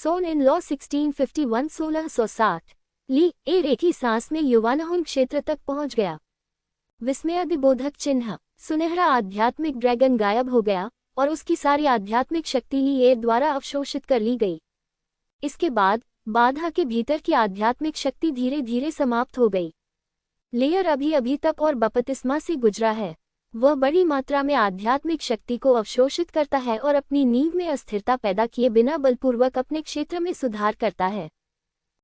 Son in law 1651 1660। ली एर एक ही सांस में युवानहुन क्षेत्र तक पहुंच गया। विस्मयादिबोधक चिन्ह। सुनहरा आध्यात्मिक ड्रैगन गायब हो गया और उसकी सारी आध्यात्मिक शक्ति ली एर द्वारा अवशोषित कर ली गई। इसके बाद बाधा के भीतर की आध्यात्मिक शक्ति धीरे धीरे समाप्त हो गई। लेयर अभी तप और बपतिस्मा से गुजरा है। वह बड़ी मात्रा में आध्यात्मिक शक्ति को अवशोषित करता है और अपनी नींव में अस्थिरता पैदा किए बिना बलपूर्वक अपने क्षेत्र में सुधार करता है।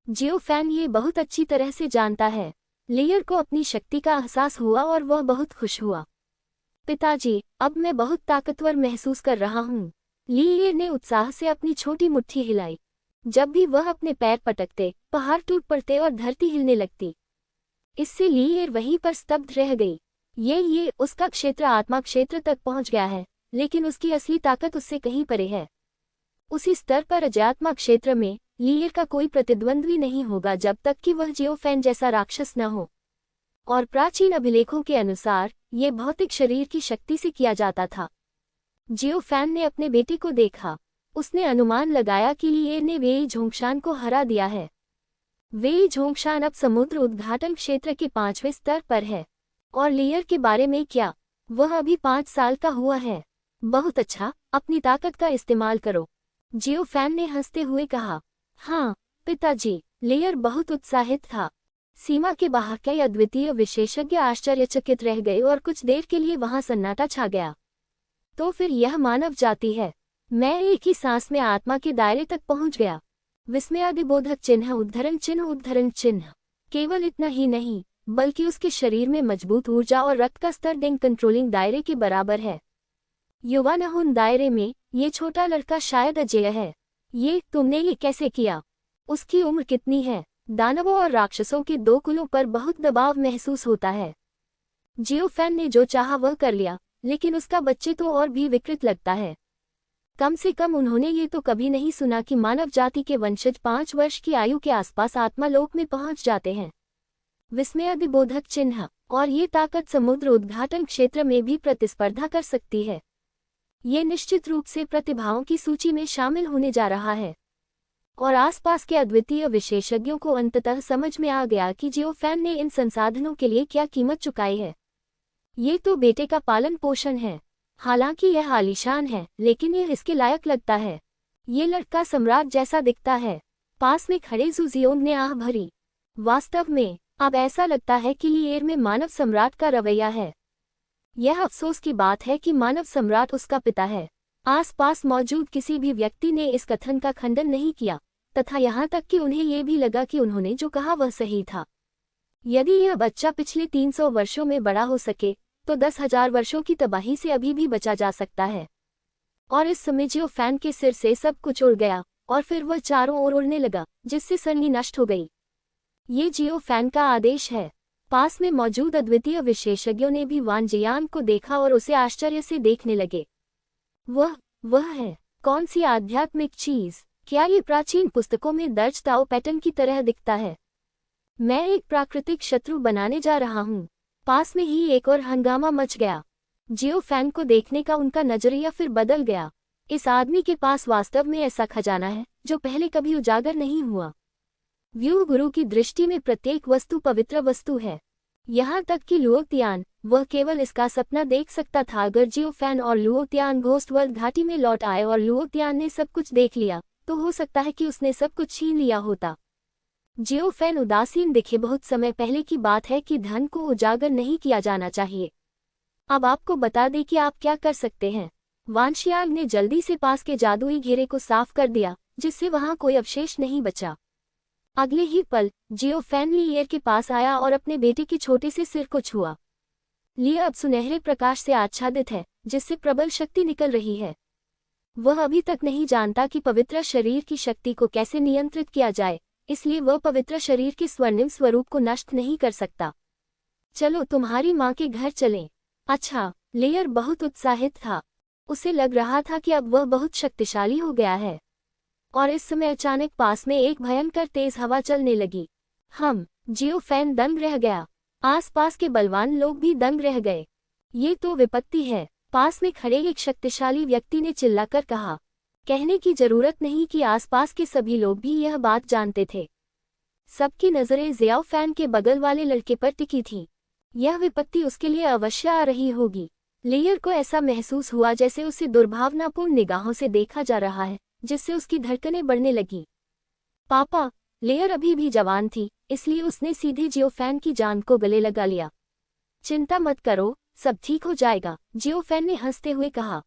जियोफैन ये बहुत अच्छी तरह से जानता है। लेयर को अपनी शक्ति का एहसास हुआ और वह बहुत खुश हुआ। पिताजी, अब मैं बहुत ताकतवर महसूस कर रहा हूँ। लेयर ने उत्साह से अपनी छोटी मुट्ठी हिलाई। जब भी वह अपने पैर पटकते, पहाड़ टूट पड़ते और धरती हिलने लगती। इससे लेयर वहीं पर स्तब्ध रह गई। ये उसका क्षेत्र आत्मा क्षेत्र तक पहुंच गया है, लेकिन उसकी असली ताकत उससे कहीं परे है। उसी स्तर पर अध्यात्म क्षेत्र में लेयर का कोई प्रतिद्वंद्वी नहीं होगा जब तक कि वह जियोफैन जैसा राक्षस न हो। और प्राचीन अभिलेखों के अनुसार ये भौतिक शरीर की शक्ति से किया जाता था। जियोफैन ने अपने बेटे को देखा। उसने अनुमान लगाया कि लेयर ने वेई झोंगशान को हरा दिया है। वेई झोंगशान अब समुद्र उद्घाटन क्षेत्र के 5वें स्तर पर है। और लेयर के बारे में क्या? वह अभी 5 साल का हुआ है। बहुत अच्छा, अपनी ताकत का इस्तेमाल करो, जियोफैन ने हंसते हुए कहा। हाँ पिताजी, लेयर बहुत उत्साहित था। सीमा के बाहर कई अद्वितीय विशेषज्ञ आश्चर्यचकित रह गए और कुछ देर के लिए वहां सन्नाटा छा गया। तो फिर यह मानव जाति है। मैं एक ही सांस में आत्मा के दायरे तक पहुंच गया। विस्मयादिबोधक चिन्ह उद्धरण चिन्ह। केवल इतना ही नहीं, बल्कि उसके शरीर में मजबूत ऊर्जा और रक्त का स्तर डेंग कंट्रोलिंग दायरे के बराबर है। युवानहुन दायरे में ये छोटा लड़का शायद अजेय है। तुमने ये कैसे किया? उसकी उम्र कितनी है? दानवों और राक्षसों के 2 कुलों पर बहुत दबाव महसूस होता है। जियोफैन ने जो चाहा वह कर लिया, लेकिन उसका बच्चे तो और भी विकृत लगता है। कम से कम उन्होंने ये तो कभी नहीं सुना कि मानव जाति के वंशज 5 वर्ष की आयु के आसपास आत्मालोक में पहुंच जाते हैं। विस्मयादिबोधक चिन्ह। और ये ताकत समुद्र उद्घाटन क्षेत्र में भी प्रतिस्पर्धा कर सकती है। ये निश्चित रूप से प्रतिभाओं की सूची में शामिल होने जा रहा है। और आसपास के अद्वितीय विशेषज्ञों को अंततः समझ में आ गया कि जियोफैन ने इन संसाधनों के लिए क्या कीमत चुकाई है। ये तो बेटे का पालन पोषण है। हालांकि यह आलीशान है, लेकिन यह इसके लायक लगता है। ये लड़का सम्राट जैसा दिखता है। पास में खड़े ज़ुजियोंग ने आह भरी। वास्तव में अब ऐसा लगता है कि लेयर में मानव सम्राट का रवैया है। यह अफसोस की बात है कि मानव सम्राट उसका पिता है। आसपास मौजूद किसी भी व्यक्ति ने इस कथन का खंडन नहीं किया, तथा यहाँ तक कि उन्हें ये भी लगा कि उन्होंने जो कहा वह सही था। यदि यह बच्चा पिछले 300 वर्षों में बड़ा हो सके, तो 10,000 वर्षों की तबाही से अभी भी बचा जा सकता है। और इस समय जियोफैन के सिर से सब कुछ उड़ गया और फिर वह चारों ओर उड़ने लगा, जिससे सन्नी नष्ट हो गई। ये जियोफैन का आदेश है। पास में मौजूद अद्वितीय विशेषज्ञों ने भी वानजियान को देखा और उसे आश्चर्य से देखने लगे। वह है कौन सी आध्यात्मिक चीज? क्या ये प्राचीन पुस्तकों में दर्ज ताओ पैटर्न की तरह दिखता है? मैं एक प्राकृतिक शत्रु बनाने जा रहा हूँ। पास में ही एक और हंगामा मच गया। जियोफैन को देखने का उनका नजरिया फिर बदल गया। इस आदमी के पास वास्तव में ऐसा खजाना है जो पहले कभी उजागर नहीं हुआ। व्यूह गुरु की दृष्टि में प्रत्येक वस्तु पवित्र वस्तु है। यहाँ तक कि लुओतियान, वह केवल इसका सपना देख सकता था। अगर जियोफैन और लुओतियान घोस्ट वर्ल्ड घाटी में लौट आए और लुओतियान ने सब कुछ देख लिया, तो हो सकता है कि उसने सब कुछ छीन लिया होता। जियोफैन उदासीन दिखे। बहुत समय पहले की बात है कि धन को उजागर नहीं किया जाना चाहिए। अब आपको बता दें कि आप क्या कर सकते हैं। वानशियाल ने जल्दी से पास के जादुई घेरे को साफ कर दिया, जिससे वहां कोई अवशेष नहीं बचा। अगले ही पल जियोफैन लेयर के पास आया और अपने बेटे के छोटे से सिर को छुआ। लेयर अब सुनहरे प्रकाश से आच्छादित है, जिससे प्रबल शक्ति निकल रही है। वह अभी तक नहीं जानता कि पवित्र शरीर की शक्ति को कैसे नियंत्रित किया जाए, इसलिए वह पवित्र शरीर के स्वर्णिम स्वरूप को नष्ट नहीं कर सकता। चलो तुम्हारी माँ के घर चलें। अच्छा, लेयर बहुत उत्साहित था। उसे लग रहा था कि अब वह बहुत शक्तिशाली हो गया है। और इस समय अचानक पास में एक भयंकर तेज हवा चलने लगी। जियोफैन दंग रह गया। आसपास के बलवान लोग भी दंग रह गए। ये तो विपत्ति है, पास में खड़े एक शक्तिशाली व्यक्ति ने चिल्लाकर कहा। कहने की जरूरत नहीं कि आसपास के सभी लोग भी यह बात जानते थे। सबकी नजरें ज़ियाओ फैन के बगल वाले लड़के पर टिकी थी। यह विपत्ति उसके लिए अवश्य आ रही होगी। लेयर को ऐसा महसूस हुआ जैसे उसे दुर्भावनापूर्ण निगाहों से देखा जा रहा है, जिससे उसकी धड़कनें बढ़ने लगी। पापा, लेयर अभी भी जवान थी, इसलिए उसने सीधे जियो फैन की जान को गले लगा लिया। चिंता मत करो, सब ठीक हो जाएगा, जियो फैन ने हंसते हुए कहा।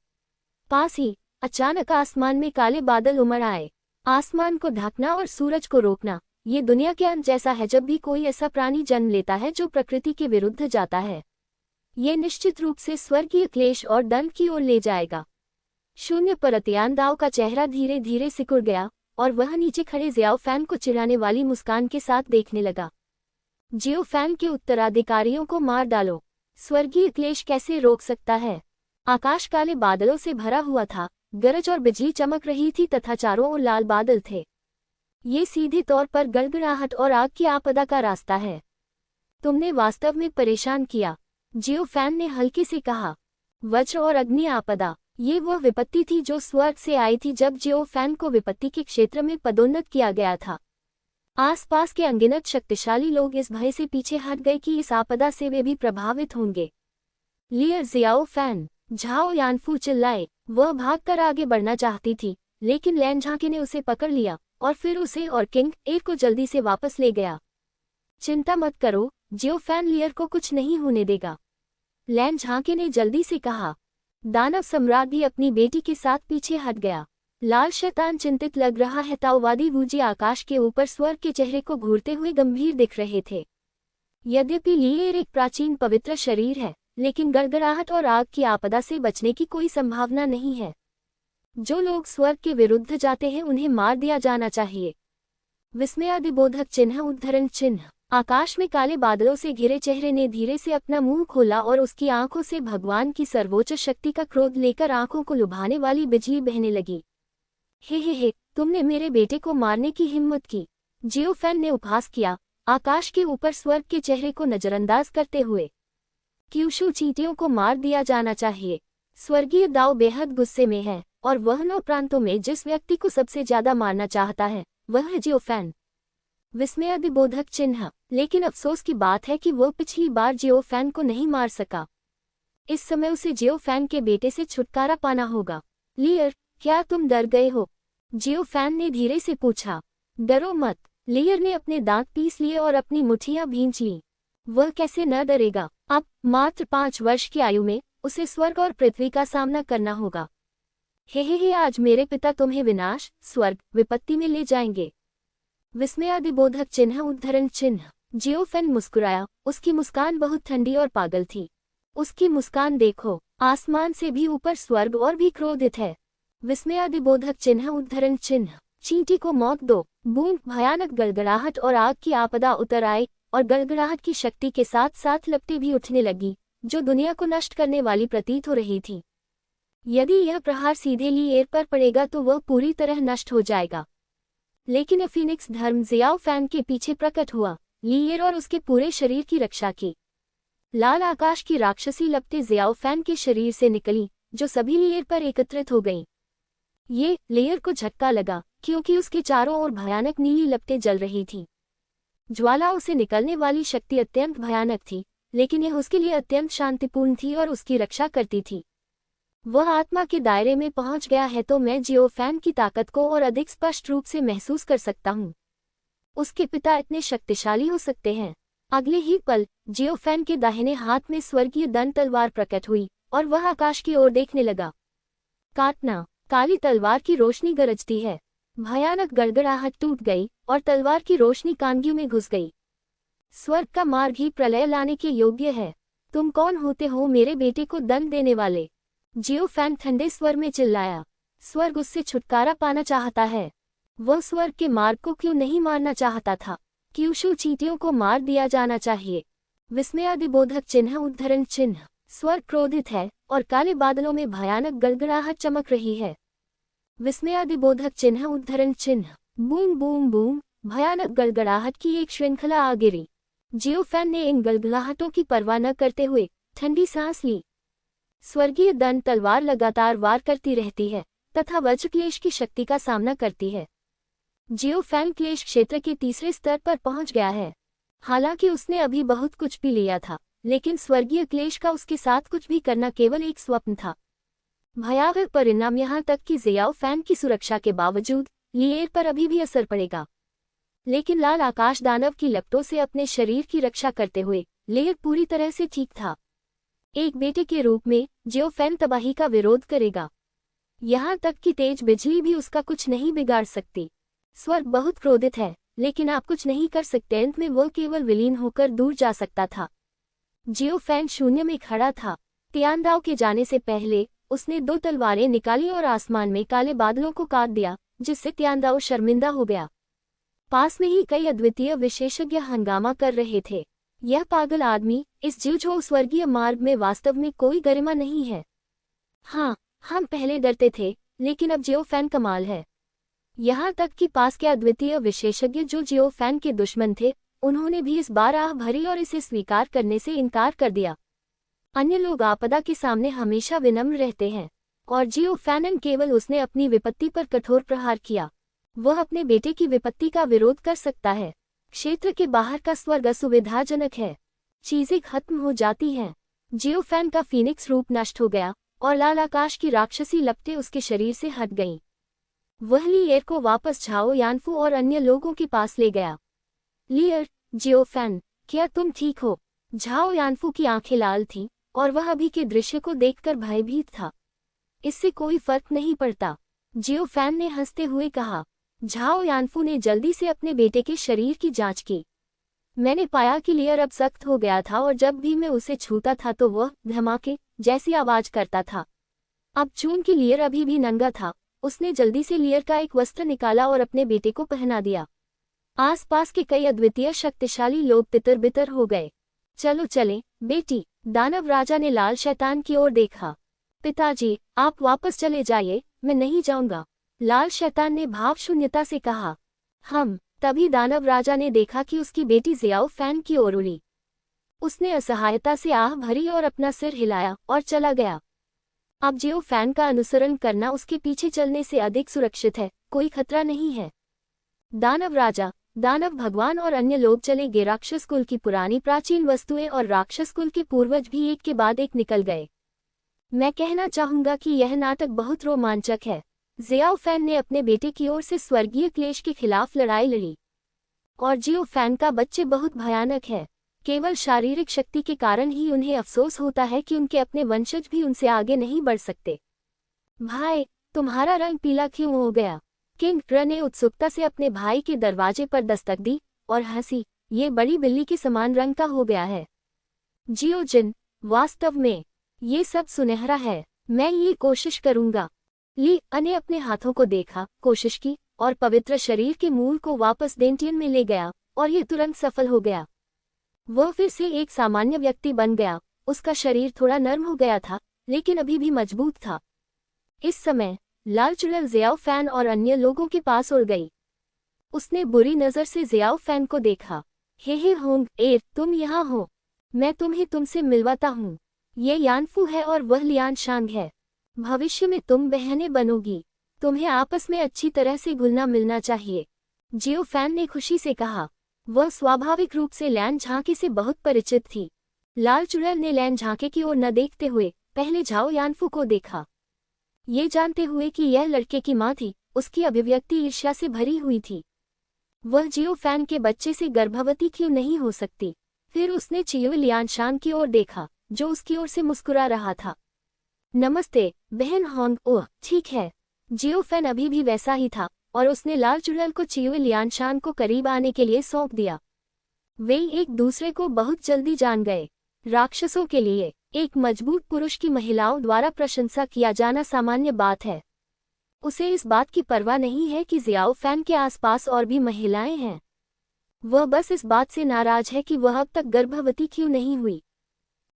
पास ही अचानक आसमान में काले बादल उमड़ आए। आसमान को ढकना और सूरज को रोकना, ये दुनिया के अंत जैसा है जब भी कोई ऐसा प्राणी जन्म लेता है जो प्रकृति के विरुद्ध जाता है। ये निश्चित रूप से स्वर्गीय क्लेश और दंड की ओर ले जाएगा। शून्य पर अतियानदाव का चेहरा धीरे धीरे सिकुड़ गया और वह नीचे खड़े ज़ियाओ फैन को चिढ़ाने वाली मुस्कान के साथ देखने लगा। जियो फैन के उत्तराधिकारियों को मार डालो, स्वर्गीय क्लेश कैसे रोक सकता है? आकाश काले बादलों से भरा हुआ था, गरज और बिजली चमक रही थी तथा चारों ओर लाल बादल थे। ये सीधे तौर पर गड़गड़ाहट और आग की आपदा का रास्ता है। तुमने वास्तव में परेशान किया, जियो फैन ने हल्के से कहा। वज्र और अग्नि आपदा, ये वह विपत्ति थी जो स्वर्ग से आई थी जब जियो फैन को विपत्ति के क्षेत्र में पदोन्नत किया गया था। आसपास के अनगिनत शक्तिशाली लोग इस भय से पीछे हट गए कि इस आपदा से वे भी प्रभावित होंगे। लियर ज़ियाओ फैन, झाओ यानफू चिल्लाए। वह भागकर आगे बढ़ना चाहती थी, लेकिन लैन झांके ने उसे पकड़ लिया और फिर उसे और किंग ए को जल्दी से वापस ले गया। चिंता मत करो, जियो फैन लियर को कुछ नहीं होने देगा, लैन झांके ने जल्दी से कहा। दानव सम्राट भी अपनी बेटी के साथ पीछे हट गया। लाल शैतान चिंतित लग रहा है। ताओवादी वूजी आकाश के ऊपर स्वर्ग के चेहरे को घूरते हुए गंभीर दिख रहे थे। यद्यपि लियर एक प्राचीन पवित्र शरीर है, लेकिन गड़गड़ाहट और आग की आपदा से बचने की कोई संभावना नहीं है। जो लोग स्वर्ग के विरुद्ध जाते हैं उन्हें मार दिया जाना चाहिए। विस्मयादिबोधक चिन्ह उद्धरण चिन्ह। आकाश में काले बादलों से घिरे चेहरे ने धीरे से अपना मुंह खोला और उसकी आंखों से भगवान की सर्वोच्च शक्ति का क्रोध लेकर आंखों को लुभाने वाली बिजली बहने लगी। हे, तुमने मेरे बेटे को मारने की हिम्मत की, जियो फैन ने उपहास किया, आकाश के ऊपर स्वर्ग के चेहरे को नजरअंदाज करते हुए। क्यूशू चींटियों को मार दिया जाना चाहिए। स्वर्गीय दाओ बेहद गुस्से में है और वह 9 प्रांतों में जिस व्यक्ति को सबसे ज्यादा मारना चाहता है वह है जियो फैन। विस्मयादिबोधक चिन्ह। लेकिन अफसोस की बात है कि वह पिछली बार जियो फैन को नहीं मार सका। इस समय उसे जियो फैन के बेटे से छुटकारा पाना होगा। लियर, क्या तुम डर गए हो? जियो फैन ने धीरे से पूछा। डरो मत, लियर ने अपने दांत पीस लिए और अपनी मुट्ठियां भींच लीं। वह कैसे न डरेगा? अब मात्र 5 वर्ष की आयु में उसे स्वर्ग और पृथ्वी का सामना करना होगा। हे, आज मेरे पिता तुम्हें विनाश, स्वर्ग, विपत्ति में ले जाएंगे। विस्मयादिबोधक चिन्ह उद्धरण चिन्ह। जियो फैन मुस्कुराया, उसकी मुस्कान बहुत ठंडी और पागल थी। उसकी मुस्कान देखो, आसमान से भी ऊपर स्वर्ग और भी क्रोधित है। विस्मयादिबोधक चिन्ह उद्धरण चिन्ह। चींटी को मौत दो। बूंद भयानक गड़गड़ाहट और आग की आपदा उतर आई और गड़गड़ाहट की शक्ति के साथ साथ लपटें भी उठने लगी, जो दुनिया को नष्ट करने वाली प्रतीत हो रही थी। यदि यह प्रहार सीधे लियर पर पड़ेगा तो वह पूरी तरह नष्ट हो जाएगा। लेकिन फिनिक्स धर्म ज़ियाओ फैन के पीछे प्रकट हुआ, लियर और उसके पूरे शरीर की रक्षा की। लाल आकाश की राक्षसी लपटें ज़ियाओ फैन के शरीर से निकली, जो सभी लियर पर एकत्रित हो गईं। ये लेयर को झटका लगा, क्योंकि उसके चारों ओर भयानक नीली लपटें जल रही थीं। ज्वालाओं से निकलने वाली शक्ति अत्यंत भयानक थी, लेकिन यह उसके लिए अत्यंत शांतिपूर्ण थी और उसकी रक्षा करती थी। वह आत्मा के दायरे में पहुंच गया है तो मैं जियो फैन की ताकत को और अधिक स्पष्ट रूप से महसूस कर सकता हूँ। उसके पिता इतने शक्तिशाली हो सकते हैं। अगले ही पल जियो फैन के दाहिने हाथ में स्वर्गीय दंड तलवार प्रकट हुई और वह आकाश की ओर देखने लगा। काटना। काली तलवार की रोशनी गरजती है। भयानक गड़गड़ाहट टूट गई और तलवार की रोशनी कानगियों में घुस गई। स्वर्ग का मार्ग ही प्रलय लाने के योग्य है। तुम कौन होते हो मेरे बेटे को दंड देने वाले? जियो फैन ठंडे स्वर में चिल्लाया। स्वर्ग उससे छुटकारा पाना चाहता है। वह स्वर्ग के मार्ग को क्यों नहीं मारना चाहता था? क्यूशू चींटियों को मार दिया जाना चाहिए। विस्मयादिबोधक चिन्ह उद्धरण चिन्ह। स्वर्ग क्रोधित है और काले बादलों में भयानक गड़गड़ाहट चमक रही है। विस्मयादिबोधक चिन्ह उद्धरण चिन्ह। बूम बूम बूम, भयानक गड़गड़ाहट की एक श्रृंखला आ गिरी। जियो फैन ने इन गड़गड़ाहटों की परवाह न करते हुए ठंडी सांस ली। स्वर्गीय दंड तलवार लगातार वार करती रहती है, तथा वज्र क्लेश की शक्ति का सामना करती है। जियो फैन क्लेश क्षेत्र के तीसरे स्तर पर पहुंच गया है। हालांकि उसने अभी बहुत कुछ भी लिया था, लेकिन स्वर्गीय क्लेश का उसके साथ कुछ भी करना केवल एक स्वप्न था। भयावह परिणाम यहाँ तक कि जियाओ फैन की सुरक्षा के बावजूद लिएर पर अभी भी असर पड़ेगा। लेकिन लाल आकाश दानव की लपटों से अपने शरीर की रक्षा करते हुए लिएर पूरी तरह से ठीक था। एक बेटे के रूप में जियो फैन तबाही का विरोध करेगा। यहाँ तक कि तेज बिजली भी उसका कुछ नहीं बिगाड़ सकती। स्वर्ग बहुत क्रोधित है, लेकिन आप कुछ नहीं कर सकते। अंत में वो केवल विलीन होकर दूर जा सकता था। जियो फैन शून्य में खड़ा था। तियानदाओ के जाने से पहले उसने 2 तलवारें निकाली और आसमान में काले बादलों को काट दिया, जिससे तियानदाओ शर्मिंदा हो गया। पास में ही कई अद्वितीय विशेषज्ञ हंगामा कर रहे थे। यह पागल आदमी, इस जियोझो स्वर्गीय मार्ग में वास्तव में कोई गरिमा नहीं है। हाँ, हम पहले डरते थे, लेकिन अब जियो फैन कमाल है। यहाँ तक कि पास के अद्वितीय विशेषज्ञ जो जियो फैन के दुश्मन थे, उन्होंने भी इस बार आह भरी और इसे स्वीकार करने से इनकार कर दिया। अन्य लोग आपदा के सामने हमेशा विनम्र रहते हैं, और जियो फैन केवल उसने अपनी विपत्ति पर कठोर प्रहार किया। वह अपने बेटे की विपत्ति का विरोध कर सकता है। क्षेत्र के बाहर का स्वर्ग असुविधाजनक है। चीजें खत्म हो जाती हैं। जियो फैन का फीनिक्स रूप नष्ट हो गया और लाल आकाश की राक्षसी लपटें उसके शरीर से हट गईं। वह लिएर को वापस झाओ यानफू और अन्य लोगों के पास ले गया। लिएर, जियो फैन, क्या तुम ठीक हो? झाओ यानफू की आंखें लाल थीं और वह अभी के दृश्य को देखकर भयभीत था। इससे कोई फर्क नहीं पड़ता, जियो फैन ने हंसते हुए कहा। झाओ यानफू ने जल्दी से अपने बेटे के शरीर की जांच की। मैंने पाया कि लिएर अब सख्त हो गया था और जब भी मैं उसे छूता था तो वह धमाके जैसी आवाज करता था। अब चूंकि लिएर अभी भी नंगा था, उसने जल्दी से लिएर का एक वस्त्र निकाला और अपने बेटे को पहना दिया। आसपास के कई अद्वितीय शक्तिशाली लोग तितर बितर हो गए। चलो चलें, बेटी, दानव राजा ने लाल शैतान की ओर देखा। पिताजी, आप वापस चले जाइए, मैं नहीं जाऊंगा, लाल शैतान ने भावशून्यता से कहा। तभी दानव राजा ने देखा कि उसकी बेटी जियाओ फैन की ओर उड़ी। उसने असहायता से आह भरी और अपना सिर हिलाया और चला गया। अब जियो फैन का अनुसरण करना उसके पीछे चलने से अधिक सुरक्षित है, कोई खतरा नहीं है। दानव राजा, दानव भगवान और अन्य लोग चले गए। राक्षस कुल की पुरानी प्राचीन वस्तुएं और राक्षस कुल के पूर्वज भी एक के बाद एक निकल गए। मैं कहना चाहूंगा कि यह नाटक बहुत रोमांचक है। जियाओ फैन ने अपने बेटे की ओर से स्वर्गीय क्लेश के खिलाफ लड़ाई लड़ी, और जियो फैन का बच्चे बहुत भयानक है। केवल शारीरिक शक्ति के कारण ही उन्हें अफसोस होता है कि उनके अपने वंशज भी उनसे आगे नहीं बढ़ सकते। भाई, तुम्हारा रंग पीला क्यों हो गया? किंग ट्र ने उत्सुकता से अपने भाई के दरवाजे पर दस्तक दी और हंसी। ये बड़ी बिल्ली के समान रंग का हो गया है। जियो जिन, वास्तव में ये सब सुनहरा है। मैं ये कोशिश करूंगा। ली ने अपने हाथों को देखा, कोशिश की और पवित्र शरीर के मूल को वापस डेंटियन में ले गया, और ये तुरंत सफल हो गया। वह फिर से एक सामान्य व्यक्ति बन गया। उसका शरीर थोड़ा नर्म हो गया था, लेकिन अभी भी मजबूत था। इस समय लाल चुड़ैल जियाओ फैन और अन्य लोगों के पास उड़ गई। उसने बुरी नजर से जियाओ फैन को देखा। हे होंग एर, तुम यहाँ हो, मैं तुम्हें तुमसे मिलवाता हूँ। ये यानफू है और वह लियान शांग है। भविष्य में तुम बहनें बनोगी। तुम्हें आपस में अच्छी तरह से घुलना मिलना चाहिए, जियो फैन ने खुशी से कहा। वह स्वाभाविक रूप से लैन झांके से बहुत परिचित थी। लाल चुड़ैल ने लैन झांके की ओर न देखते हुए पहले झाओ यानफू को देखा। ये जानते हुए कि यह लड़के की माँ थी, उसकी अभिव्यक्ति ईर्ष्या से भरी हुई थी। वह जियो फैन के बच्चे से गर्भवती क्यों नहीं हो सकती? फिर उसने चियो लियानशान की ओर देखा, जो उसकी ओर से मुस्कुरा रहा था। नमस्ते बहन होंग। ओह ठीक है। जियो फैन अभी भी वैसा ही था, और उसने लाल चुड़ैल को चियो लियानशान को करीब आने के लिए सौंप दिया। वे एक दूसरे को बहुत जल्दी जान गए। राक्षसों के लिए एक मजबूत पुरुष की महिलाओं द्वारा प्रशंसा किया जाना सामान्य बात है। उसे इस बात की परवाह नहीं है कि जियाओ फैन के आसपास और भी महिलाएं हैं। वह बस इस बात से नाराज है कि वह अब तक गर्भवती क्यों नहीं हुई।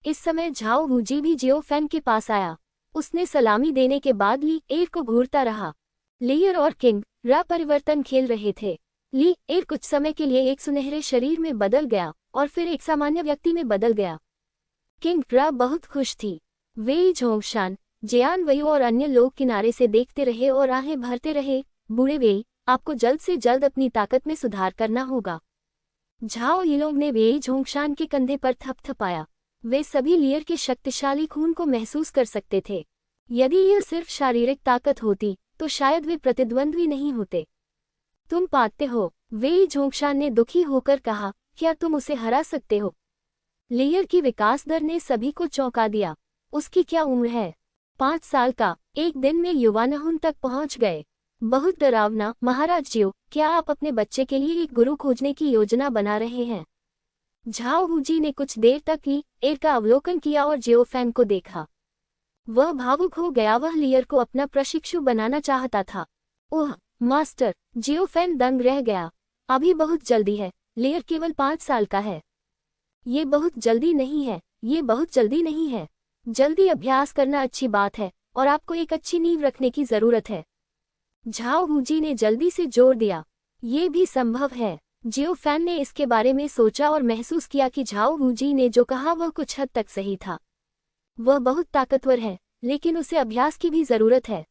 इस समय झाओ वूजी भी जियो फैन के पास आया। उसने सलामी देने के बाद ली एर को घूरता रहा। लियर और किंग रा परिवर्तन खेल रहे थे। ली एर कुछ समय के लिए एक सुनहरे शरीर में बदल गया और फिर एक सामान्य व्यक्ति में बदल गया। किंग रा बहुत खुश थी। वेई झोंगशान, जियान वेई और अन्य लोग किनारे से देखते रहे और आहें भरते रहे। बूढ़े वेई, आपको जल्द से जल्द अपनी ताकत में सुधार करना होगा। झाओ यिलोंग ने वेई झोंगशान के कंधे पर थपथपाया। वे सभी लियर के शक्तिशाली खून को महसूस कर सकते थे। यदि यह सिर्फ शारीरिक ताकत होती तो शायद वे प्रतिद्वंद्वी नहीं होते। तुम पाते हो, वेई झोंगशान ने दुखी होकर कहा, क्या तुम उसे हरा सकते हो? लियर की विकास दर ने सभी को चौंका दिया। उसकी क्या उम्र है? 5 साल का। एक दिन में युवानहुन तक पहुंच गए। बहुत डरावना। महाराज जियो, क्या आप अपने बच्चे के लिए एक गुरु खोजने की योजना बना रहे हैं? झाओ वूजी ने कुछ देर तक ली एर का अवलोकन किया और जियो फैन को देखा। वह भावुक हो गया। वह लियर को अपना प्रशिक्षु बनाना चाहता था। ओह मास्टर, जियो फैन दंग रह गया। अभी बहुत जल्दी है, लियर केवल 5 साल का है। ये बहुत जल्दी नहीं है, ये बहुत जल्दी नहीं है। जल्दी अभ्यास करना अच्छी बात है और आपको एक अच्छी नींव रखने की जरूरत है। झाओ वूजी ने जल्दी से जोर दिया। ये भी संभव है। जियो फैन ने इसके बारे में सोचा और महसूस किया कि झाओ वूजी ने जो कहा वह कुछ हद तक सही था। वह बहुत ताकतवर है, लेकिन उसे अभ्यास की भी जरूरत है।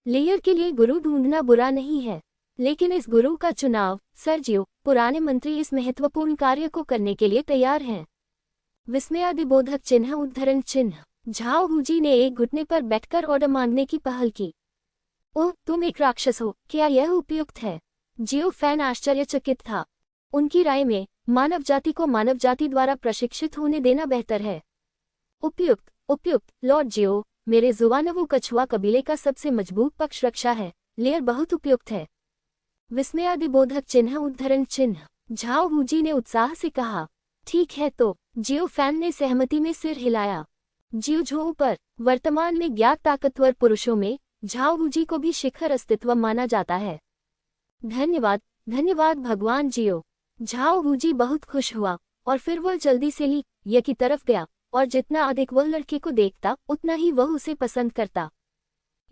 लियर के लिए गुरु ढूंढना बुरा नहीं है, लेकिन इस गुरु का चुनाव, सर जियो, पुराने मंत्री इस महत्वपूर्ण कार्य को करने के लिए तैयार हैं। विस्मयादिबोधक चिन्ह उद्धरण चिन्ह। झाओ वूजी ने एक घुटने पर बैठकर ऑर्डर मांगने की पहल की। ओह, तुम एक राक्षस हो, क्या यह उपयुक्त है? जियो फैन आश्चर्यचकित था। उनकी राय में मानव जाति को मानव जाति द्वारा प्रशिक्षित होने देना बेहतर है। उपयुक्त, उपयुक्त, लॉर्ड जियो, मेरे जुवानवू कछुआ कबीले का सबसे मजबूत पक्ष रक्षा है। लियर बहुत उपयुक्त है। विस्मयादिबोधक चिन्ह उद्धरण चिन्ह। झाओ वूजी ने उत्साह से कहा। ठीक है तो, जियो फैन ने सहमति में सिर हिलाया। जियो झोऊ पर वर्तमान में ज्ञात ताकतवर पुरुषों में झाओ वूजी को भी शिखर अस्तित्व माना जाता है। धन्यवाद, धन्यवाद भगवान जियो। झाओ वूजी बहुत खुश हुआ और फिर वह जल्दी से ली ये की तरफ गया और जितना अधिक वह लड़के को देखता उतना ही वह उसे पसंद करता।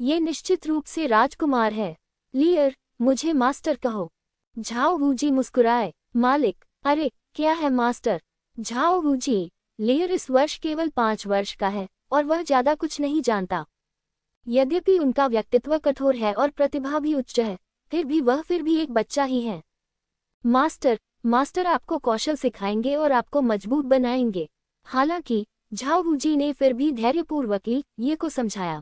ये निश्चित रूप से राजकुमार है। लियर, मुझे मास्टर कहो। झाओ वूजी मुस्कुराए। मालिक, अरे क्या है मास्टर? झाओ वूजी, लियर इस वर्ष केवल 5 वर्ष का है और वह ज्यादा कुछ नहीं जानता। यद्यपि उनका व्यक्तित्व कठोर है और प्रतिभा भी उच्च है, फिर भी एक बच्चा ही है। मास्टर, मास्टर आपको कौशल सिखाएंगे और आपको मजबूत बनाएंगे। हालांकि झाओ वूजी ने फिर भी धैर्यपूर्वक ये को समझाया।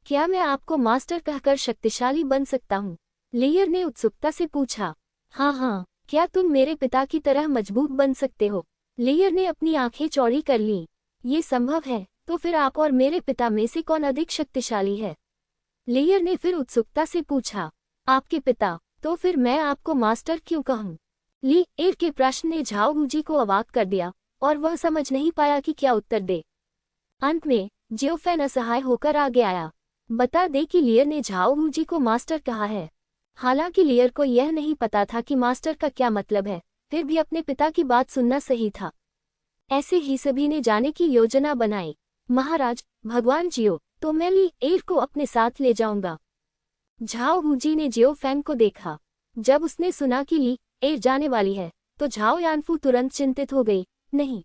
क्या मैं आपको मास्टर कहकर शक्तिशाली बन सकता हूँ? लियर ने उत्सुकता से पूछा। हाँ हाँ, क्या तुम मेरे पिता की तरह मजबूत बन सकते हो? लियर ने अपनी आंखें चौड़ी कर लीं। ये संभव है, तो फिर आप और मेरे पिता में से कौन अधिक शक्तिशाली है? लियर ने फिर उत्सुकता से पूछा। आपके पिता, तो फिर मैं आपको मास्टर क्यों कहूँ? लियर के प्रश्न ने झाओ वूजी को अवाक कर दिया और वह समझ नहीं पाया कि क्या उत्तर दे। अंत में जियो फैन असहाय होकर आगे आया। बता दे कि लियर ने झाओ वूजी को मास्टर कहा है। हालांकि लियर को यह नहीं पता था कि मास्टर का क्या मतलब है, फिर भी अपने पिता की बात सुनना सही था। ऐसे ही सभी ने जाने की योजना बनाई। महाराज, भगवान जियो, तो मैं लियर को अपने साथ ले जाऊंगा। झाओ वूजी ने जियो फैन को देखा। जब उसने सुना कि लियर जाने वाली है, तो झाओ यानफू तुरंत चिंतित हो गई। नहीं।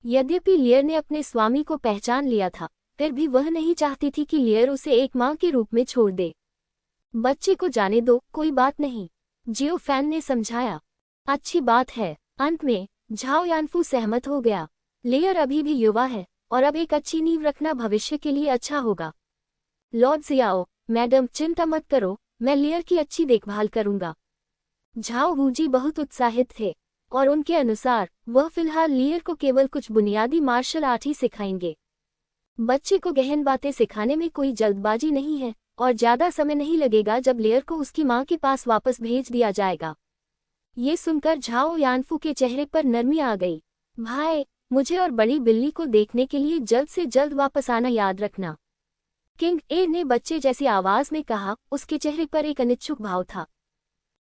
यद्यपि लियर ने अपने स्वामी को पहचान लिया था, फिर भी वह नहीं चाहती थी कि लियर उसे एक मां के रूप में छोड़ दे। बच्चे को जाने दो, कोई बात नहीं, जियो फैन ने समझाया। अच्छी बात है। अंत में झाओ यानफू सहमत हो गया। लियर अभी भी युवा है और अब एक अच्छी नींव रखना भविष्य के लिए अच्छा होगा। लॉर्ड जियाओ, मैडम चिंता मत करो, मैं लियर की अच्छी देखभाल करूंगा। झाओ वूजी बहुत उत्साहित थे और उनके अनुसार वह फिलहाल लियर को केवल कुछ बुनियादी मार्शल आर्ट ही सिखाएंगे। बच्चे को गहन बातें सिखाने में कोई जल्दबाजी नहीं है और ज्यादा समय नहीं लगेगा जब लियर को उसकी मां के पास वापस भेज दिया जाएगा। ये सुनकर झाओ यानफू के चेहरे पर नरमी आ गई। भाई, मुझे और बड़ी बिल्ली को देखने के लिए जल्द से जल्द वापस आना याद रखना। किंग ए ने बच्चे जैसी आवाज में कहा। उसके चेहरे पर एक अनिच्छुक भाव था।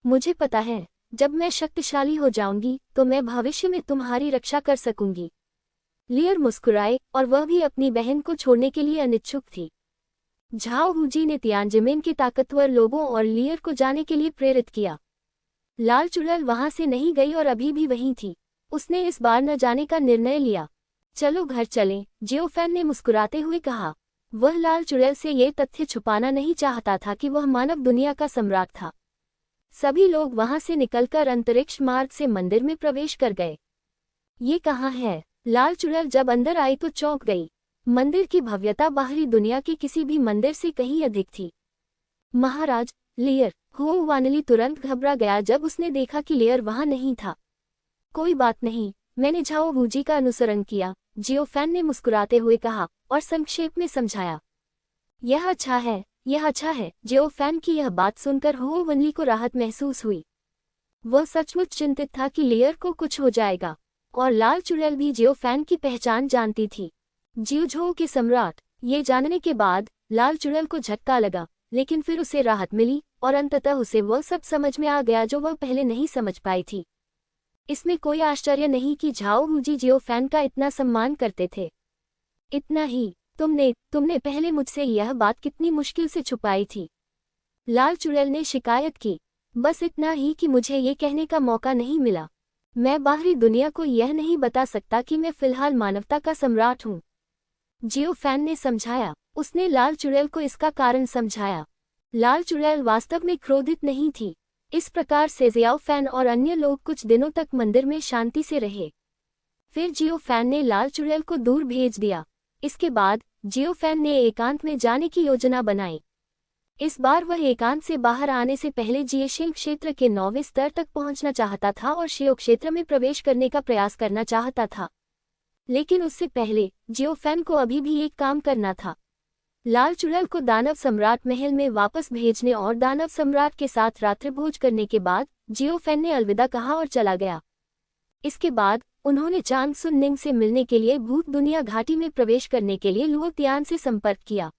मुझे पता है, जब मैं शक्तिशाली हो जाऊंगी तो मैं भविष्य में तुम्हारी रक्षा कर सकूंगी। लियर मुस्कुराए और वह भी अपनी बहन को छोड़ने के लिए अनिच्छुक थी। झाओ वूजी ने तियानजिमेन के ताकतवर लोगों और लियर को जाने के लिए प्रेरित किया। लाल चुड़ैल वहां से नहीं गई और अभी भी वहीं थी। उसने इस बार न जाने का निर्णय लिया। चलो घर चलें, जियो फैन ने मुस्कुराते हुए कहा। वह लाल चुड़ैल से ये तथ्य छुपाना नहीं चाहता था कि वह मानव दुनिया का सम्राट था। सभी लोग वहां से निकलकर अंतरिक्ष मार्ग से मंदिर में प्रवेश कर गए। ये कहाँ है? लाल चुड़ैल जब अंदर आई तो चौंक गई। मंदिर की भव्यता बाहरी दुनिया के किसी भी मंदिर से कहीं अधिक थी। महाराज, लेयर! हुओ वानली तुरंत घबरा गया जब उसने देखा कि लेयर वहां नहीं था। कोई बात नहीं, मैंने झाओ वूजी का अनुसरण किया, जियोफैन ने मुस्कुराते हुए कहा और संक्षेप में समझाया। यह अच्छा है, यह अच्छा है। जियोफैन की यह बात सुनकर हुओ वनली को राहत महसूस हुई। वह सचमुच चिंतित था कि लेयर को कुछ हो जाएगा, और लाल चुड़ैल भी जियोफैन की पहचान जानती थी। जियोझोउ के सम्राट! ये जानने के बाद लाल चुड़ैल को झटका लगा, लेकिन फिर उसे राहत मिली और अंततः उसे वह सब समझ में आ गया जो वह पहले नहीं समझ पाई थी। इसमें कोई आश्चर्य नहीं कि झाओ वूजी जियोफैन का इतना सम्मान करते थे। इतना ही, तुमने पहले मुझसे यह बात कितनी मुश्किल से छुपाई थी। लाल चुड़ैल ने शिकायत की। बस इतना ही कि मुझे ये कहने का मौका नहीं मिला। मैं बाहरी दुनिया को यह नहीं बता सकता कि मैं फिलहाल मानवता का सम्राट हूँ। जियोफैन ने समझाया। उसने लाल चुड़ैल को इसका कारण समझाया। लाल चुड़ैल वास्तव में क्रोधित नहीं थी। इस प्रकार से जियोफैन और अन्य लोग कुछ दिनों तक मंदिर में शांति से रहे। फिर जियोफैन ने लाल चुड़ैल को दूर भेज दिया। इसके बाद जियोफैन ने एकांत में जाने की योजना बनाई। इस बार वह एकांत से बाहर आने से पहले जियेशिंग क्षेत्र के 9वें स्तर तक पहुंचना चाहता था और शियो क्षेत्र में प्रवेश करने का प्रयास करना चाहता था। लेकिन उससे पहले जियोफैन को अभी भी एक काम करना था। लाल चुड़ैल को दानव सम्राट महल में वापस भेजने और दानव सम्राट के साथ रात्रिभोज करने के बाद जियोफैन ने अलविदा कहा और चला गया। इसके बाद उन्होंने चांग सुन निंग से मिलने के लिए भूत दुनिया घाटी में प्रवेश करने के लिए लुओ तियान से संपर्क किया।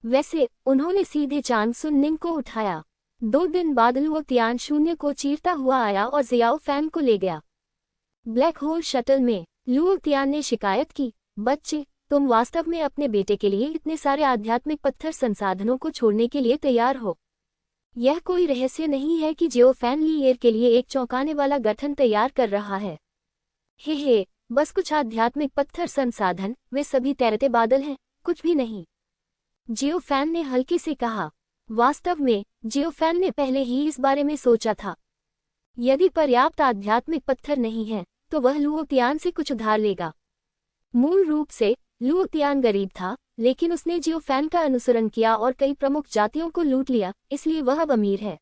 वैसे उन्होंने सीधे चांग सुन निंग को उठाया। 2 दिन बाद लुओ तियान शून्य को चीरता हुआ आया और जियाओफैन को ले गया। ब्लैक होल शटल में लुओ तियान ने शिकायत की, बच्चे, तुम वास्तव में अपने बेटे के लिए इतने सारे आध्यात्मिक पत्थर संसाधनों को छोड़ने के लिए तैयार हो। यह कोई रहस्य नहीं है कि जियोफैन लीयर के लिए एक चौंकाने वाला गठन तैयार कर रहा है। हे, बस कुछ आध्यात्मिक पत्थर संसाधन, वे सभी तैरते बादल हैं, कुछ भी नहीं। जियोफैन ने हल्के से कहा। वास्तव में जियोफैन ने पहले ही इस बारे में सोचा था। यदि पर्याप्त आध्यात्मिक पत्थर नहीं है तो वह लुओ तियान से कुछ उधार लेगा। मूल रूप से लुओ तियान गरीब था, लेकिन उसने जियोफैन का अनुसरण किया और कई प्रमुख जातियों को लूट लिया, इसलिए वह अब अमीर है।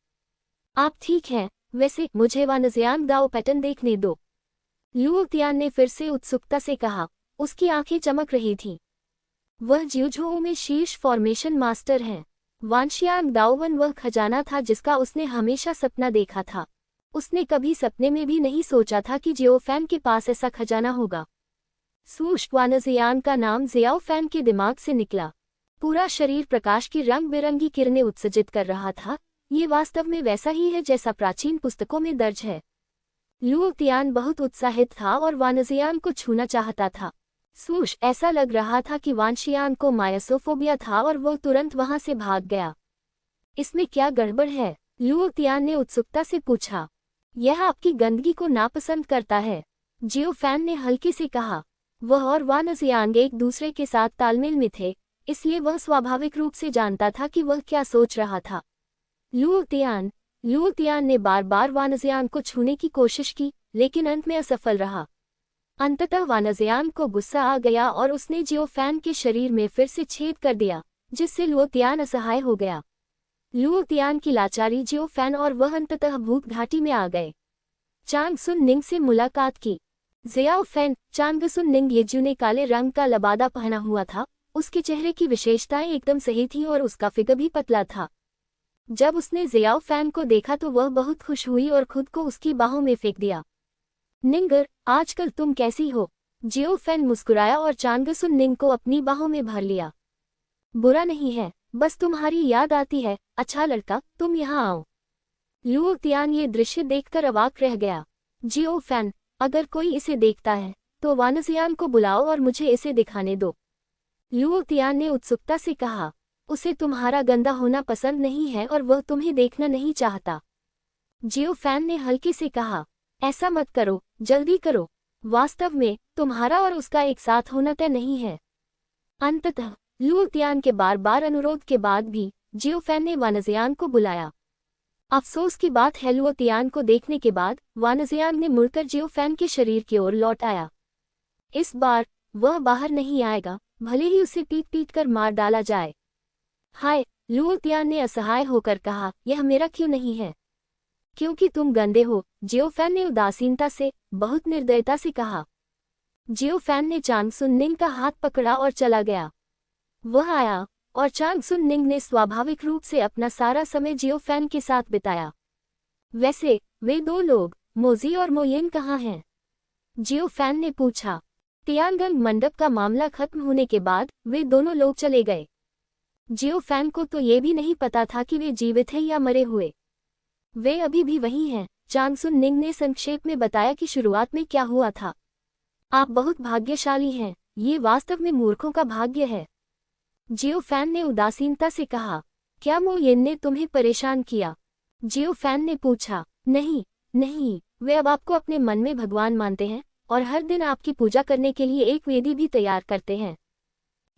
आप ठीक हैं, वैसे मुझे वानजियांग दाओ पैटर्न देखने दो। लुओ तियान ने फिर से उत्सुकता से कहा। उसकी आंखें चमक रही थीं। वह जियोझोउ में शीर्ष फॉर्मेशन मास्टर हैं। वानशियांग दाओवन वह खजाना था जिसका उसने हमेशा सपना देखा था। उसने कभी सपने में भी नहीं सोचा था कि जियोफैन के पास ऐसा खजाना होगा। सूश वानजियांग का नाम जियाओफैन के दिमाग से निकला। पूरा शरीर प्रकाश की रंग बिरंगी किरणें उत्सर्जित कर रहा था। ये वास्तव में वैसा ही है जैसा प्राचीन पुस्तकों में दर्ज है। लुओ तियान बहुत उत्साहित था और वानजियांग को छूना चाहता था। सूश ऐसा लग रहा था कि वानशियांग को मायसोफोबिया था और वो तुरंत वहां से भाग गया। इसमें क्या गड़बड़ है? लुओ तियान ने उत्सुकता से पूछा। यह आपकी गंदगी को नापसंद करता है, जियोफैन ने हल्के से कहा। वह और वानजियांग एक दूसरे के साथ तालमेल में थे, इसलिए वह स्वाभाविक रूप से जानता था कि वह क्या सोच रहा था। लुओ तियान ने बार बार वानजियांग को छूने की कोशिश की, लेकिन अंत में असफल रहा। अंततः वानजियांग को गुस्सा आ गया और उसने जियोफैन के शरीर में फिर से छेद कर दिया, जिससे लुओ तियान असहाय हो गया। लुओ तियान की लाचारी जियोफैन और वह अंततः भूत घाटी में आ गए। चांग सुन निंग से मुलाकात की। जियाओफैन, चांग सुन निंग येज्यू ने काले रंग का लबादा पहना हुआ था। उसके चेहरे की विशेषताएं एकदम सही थीं और उसका फिगर भी पतला था। जब उसने जियाओफैन को देखा तो वह बहुत खुश हुई और खुद को उसकी बाहों में फेंक दिया। निंगर, आजकल तुम कैसी हो? जियोफैन मुस्कुराया और चांग सुन निंग को अपनी बाहों में भर लिया। बुरा नहीं है, बस तुम्हारी याद आती है। अच्छा लड़का, तुम यहाँ आओ। लुओ तियान ये दृश्य देखकर अवाक रह गया। जियोफैन, अगर कोई इसे देखता है तो वानजियांग को बुलाओ और मुझे इसे दिखाने दो। लुओ तियान ने उत्सुकता से कहा। उसे तुम्हारा गंदा होना पसंद नहीं है और वह तुम्हें देखना नहीं चाहता। जियोफैन ने हल्के से कहा। ऐसा मत करो, जल्दी करो। वास्तव में तुम्हारा और उसका एक साथ होना तय नहीं है। अंततः लुओ तियान के बार बार अनुरोध के बाद भी जियो फैन ने वानजियान को बुलाया। अफसोस की बात है, लुओ तियान को देखने के बाद वानजियान ने मुड़कर जियो फैन के शरीर की ओर लौट आया। इस बार वह बाहर नहीं आएगा, भले ही उसे पीट पीट कर मार डाला जाए। हाय, लुओ तियान ने असहाय होकर कहा, यह मेरा क्यों नहीं है? क्योंकि तुम गंदे हो, जियो फैन ने उदासीनता से, बहुत निर्दयता से कहा। जियो फैन ने चांग सुन निंग का हाथ पकड़ा और चला गया। वह आया और चांग सुन निंग ने स्वाभाविक रूप से अपना सारा समय जियो फैन के साथ बिताया। वैसे वे दो लोग मोजी और मोयेन कहाँ हैं? जियो फैन ने पूछा। तियानगंग मंडप का मामला खत्म होने के बाद वे दोनों लोग चले गए। जियो फैन को तो ये भी नहीं पता था कि वे जीवित हैं या मरे हुए। वे अभी भी वही हैं। चांग सुन निंग ने संक्षेप में बताया कि शुरुआत में क्या हुआ था। आप बहुत भाग्यशाली हैं, ये वास्तव में मूर्खों का भाग्य है। जियो फैन ने उदासीनता से कहा। क्या मोयेन ने तुम्हें परेशान किया? जियो फैन ने पूछा। नहीं नहीं, वे अब आपको अपने मन में भगवान मानते हैं और हर दिन आपकी पूजा करने के लिए एक वेदी भी तैयार करते हैं।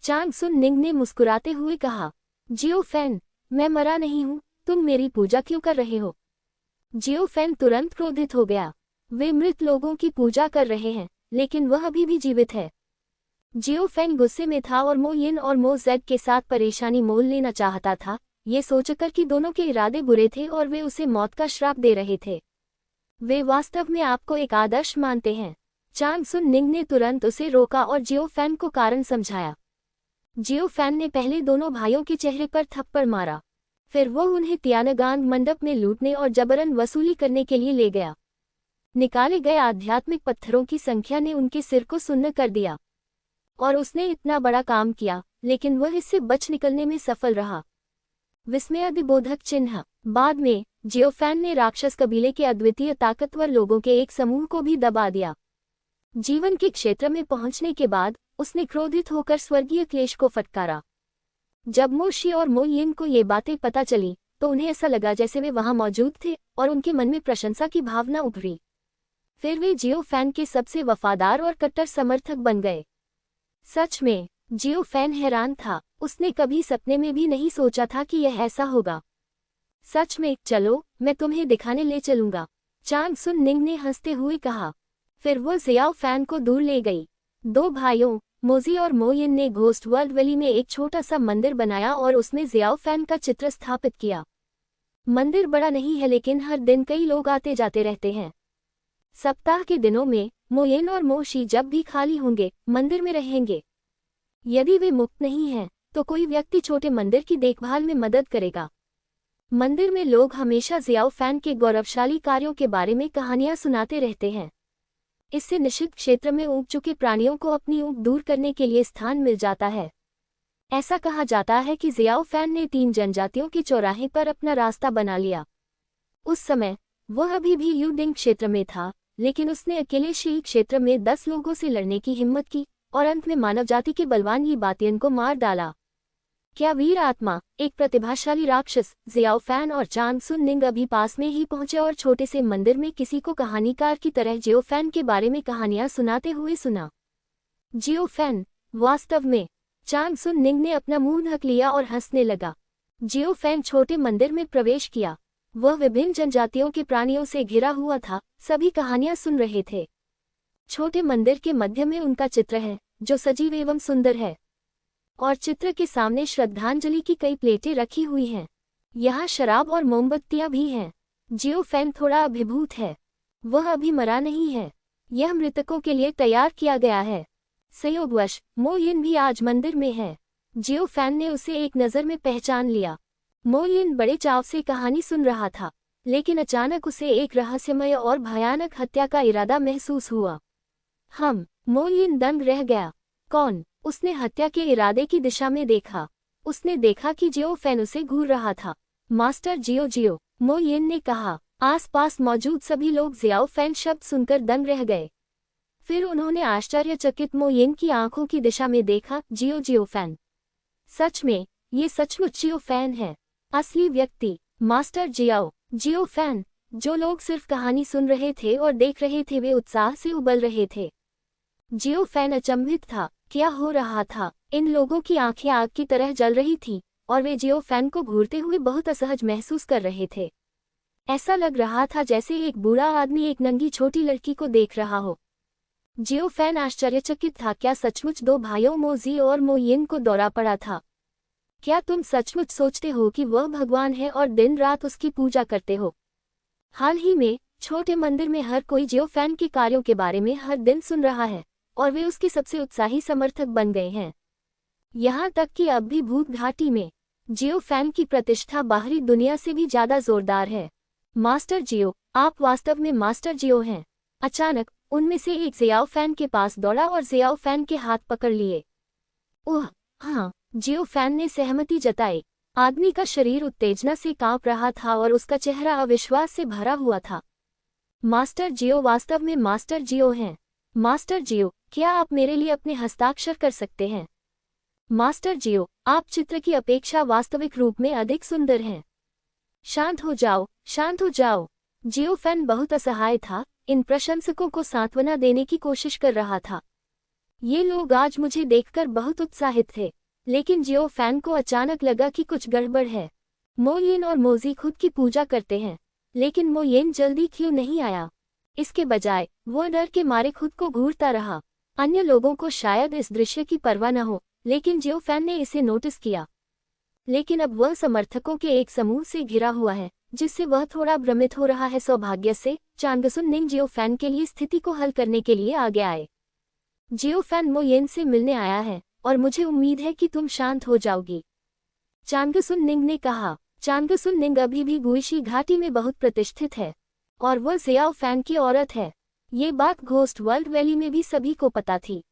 चांग सुन निंग ने मुस्कुराते हुए कहा। जियो फैन, मैं मरा नहीं हूँ, तुम मेरी पूजा क्यों कर रहे हो? जियो फैन तुरंत क्रोधित हो गया। वे मृत लोगों की पूजा कर रहे हैं, लेकिन वह अभी भी जीवित है। जियो फैन गुस्से में था और मोयेन और मो जेड के साथ परेशानी मोल लेना चाहता था, ये सोचकर कि दोनों के इरादे बुरे थे और वे उसे मौत का श्राप दे रहे थे। वे वास्तव में आपको एक आदर्श मानते हैं। चांग सुन निंग ने तुरंत उसे रोका और जियो फैन को कारण समझाया। जियो फैन ने पहले दोनों भाइयों के चेहरे पर थप्पड़ मारा, फिर वो उन्हें तियानगांग मंडप में लूटने और जबरन वसूली करने के लिए ले गया। निकाले गए आध्यात्मिक पत्थरों की संख्या ने उनके सिर को सुन्न कर दिया और उसने इतना बड़ा काम किया, लेकिन वह इससे बच निकलने में सफल रहा। विस्मयादिबोधक चिन्ह। बाद में जियो फैन ने राक्षस कबीले के अद्वितीय ताकतवर लोगों के एक समूह को भी दबा दिया। जीवन के क्षेत्र में पहुंचने के बाद उसने क्रोधित होकर स्वर्गीय क्लेश को फटकारा। जब मोशी और मोयेन को ये बातें पता चली तो उन्हें ऐसा लगा जैसे वे वहां मौजूद थे और उनके मन में प्रशंसा की भावना उभरी। फिर वे जियो फैन के सबसे वफादार और कट्टर समर्थक बन गए। सच में जियो फैन हैरान था, उसने कभी सपने में भी नहीं सोचा था कि यह ऐसा होगा। सच में, चलो मैं तुम्हें दिखाने ले चलूंगा, चांग सुन निंग ने हंसते हुए कहा। फिर वो जियाओ फैन को दूर ले गई। दो भाइयों मोजी और मोयेन ने घोस्ट वर्ल्ड वैली में एक छोटा सा मंदिर बनाया और उसमें जियाओ फैन का चित्र स्थापित किया। मंदिर बड़ा नहीं है, लेकिन हर दिन कई लोग आते जाते रहते हैं। सप्ताह के दिनों में मोयेन और मोशी जब भी खाली होंगे मंदिर में रहेंगे। यदि वे मुक्त नहीं हैं तो कोई व्यक्ति छोटे मंदिर की देखभाल में मदद करेगा। मंदिर में लोग हमेशा जियाओ फैन के गौरवशाली कार्यों के बारे में कहानियां सुनाते रहते हैं। इससे निषिद्ध क्षेत्र में ऊब चुके प्राणियों को अपनी ऊब दूर करने के लिए स्थान मिल जाता है। ऐसा कहा जाता है कि जियाओ फैन ने 3 जनजातियों के चौराहे पर अपना रास्ता बना लिया। उस समय वह अभी भी यूडिंग क्षेत्र में था, लेकिन उसने अकेले शी क्षेत्र में 10 लोगों से लड़ने की हिम्मत की और अंत में मानव जाति के बलवान यी बातियन को मार डाला। क्या वीर आत्मा, एक प्रतिभाशाली राक्षस, जियाओ फैन और चांग सुन निंग अभी पास में ही पहुंचे और छोटे से मंदिर में किसी को कहानीकार की तरह जियो फैन के बारे में कहानियां सुनाते हुए सुना। जियो फैन, वास्तव में, चांग सुन निंग ने अपना मुंह ढक लिया और हंसने लगा। जियो फैन छोटे मंदिर में प्रवेश किया। वह विभिन्न जनजातियों के प्राणियों से घिरा हुआ था, सभी कहानियां सुन रहे थे। छोटे मंदिर के मध्य में उनका चित्र है, जो सजीव एवं सुंदर है, और चित्र के सामने श्रद्धांजलि की कई प्लेटें रखी हुई हैं। यहाँ शराब और मोमबत्तियां भी हैं। जियो फैन थोड़ा अभिभूत है। वह अभी मरा नहीं है, यह मृतकों के लिए तैयार किया गया है। संयोगवश मोयेन भी आज मंदिर में है। जियो फैन ने उसे एक नज़र में पहचान लिया। मोयेन बड़े चाव से कहानी सुन रहा था, लेकिन अचानक उसे एक रहस्यमय और भयानक हत्या का इरादा महसूस हुआ। मोयेन दंग रह गया। कौन? उसने हत्या के इरादे की दिशा में देखा। उसने देखा कि जियो फैन उसे घूर रहा था। मास्टर जियो जियो, मोयेन ने कहा। आसपास मौजूद सभी लोग जियाओ फैन शब्द सुनकर दंग रह गए। फिर उन्होंने आश्चर्यचकित मोयेन की आंखों की दिशा में देखा। जियो जियो फैन, सच में, ये सचमुच जियो फैन है, असली व्यक्ति, मास्टर जियाओ। जियो फैन। जो लोग सिर्फ कहानी सुन रहे थे और देख रहे थे वे उत्साह से उबल रहे थे। जियो फैन अचंभित था, क्या हो रहा था? इन लोगों की आंखें आग की तरह जल रही थीं और वे जियो फैन को घूरते हुए बहुत असहज महसूस कर रहे थे। ऐसा लग रहा था जैसे एक बूढ़ा आदमी एक नंगी छोटी लड़की को देख रहा हो। जियो फैन आश्चर्यचकित था। क्या सचमुच दो भाइयों मोजी और मोयिन को दौरा पड़ा था? क्या तुम सचमुच सोचते हो कि वह भगवान है और दिन रात उसकी पूजा करते हो? हाल ही में छोटे मंदिर में हर कोई जियो फैन के कार्यों के बारे में हर दिन सुन रहा है और वे उसके सबसे उत्साही समर्थक बन गए हैं। यहाँ तक कि अब भी भूत घाटी में जियो फैन की प्रतिष्ठा बाहरी दुनिया से भी ज्यादा जोरदार है। मास्टर जियो, आप वास्तव में मास्टर जियो हैं। अचानक उनमें से एक जियाओ फैन के पास दौड़ा और जियाओ फैन के हाथ पकड़ लिए। ओह हाँ, जियो फैन ने सहमति जताई। आदमी का शरीर उत्तेजना से कांप रहा था और उसका चेहरा अविश्वास से भरा हुआ था। मास्टर जियो वास्तव में मास्टर जियो हैं। मास्टर जियो, क्या आप मेरे लिए अपने हस्ताक्षर कर सकते हैं? मास्टर जियो, आप चित्र की अपेक्षा वास्तविक रूप में अधिक सुंदर हैं। शांत हो जाओ, शांत हो जाओ। जियो फैन बहुत असहाय था, इन प्रशंसकों को सांत्वना देने की कोशिश कर रहा था। ये लोग आज मुझे देखकर बहुत उत्साहित थे, लेकिन जियो फैन को अचानक लगा कि कुछ गड़बड़ है। मोयिन और मोजी खुद की पूजा करते हैं, लेकिन मोयिन जल्दी क्यों नहीं आया? इसके बजाय वो डर के मारे खुद को घूरता रहा। अन्य लोगों को शायद इस दृश्य की परवाह न हो, लेकिन जियो फैन ने इसे नोटिस किया। लेकिन अब वह समर्थकों के एक समूह से घिरा हुआ है, जिससे वह थोड़ा भ्रमित हो रहा है। सौभाग्य से चांगसुन निंग जियो फैन के लिए स्थिति को हल करने के लिए आगे आए। जियो फैन मोयिन से मिलने आया है और मुझे उम्मीद है कि तुम शांत हो जाओगी, चांगसुन निंग ने कहा। चांगसुन निंग अभी भी गुइशी घाटी में बहुत प्रतिष्ठित है और वह जियाओ फैन की औरत है। ये बात घोस्ट वर्ल्ड वैली में भी सभी को पता थी।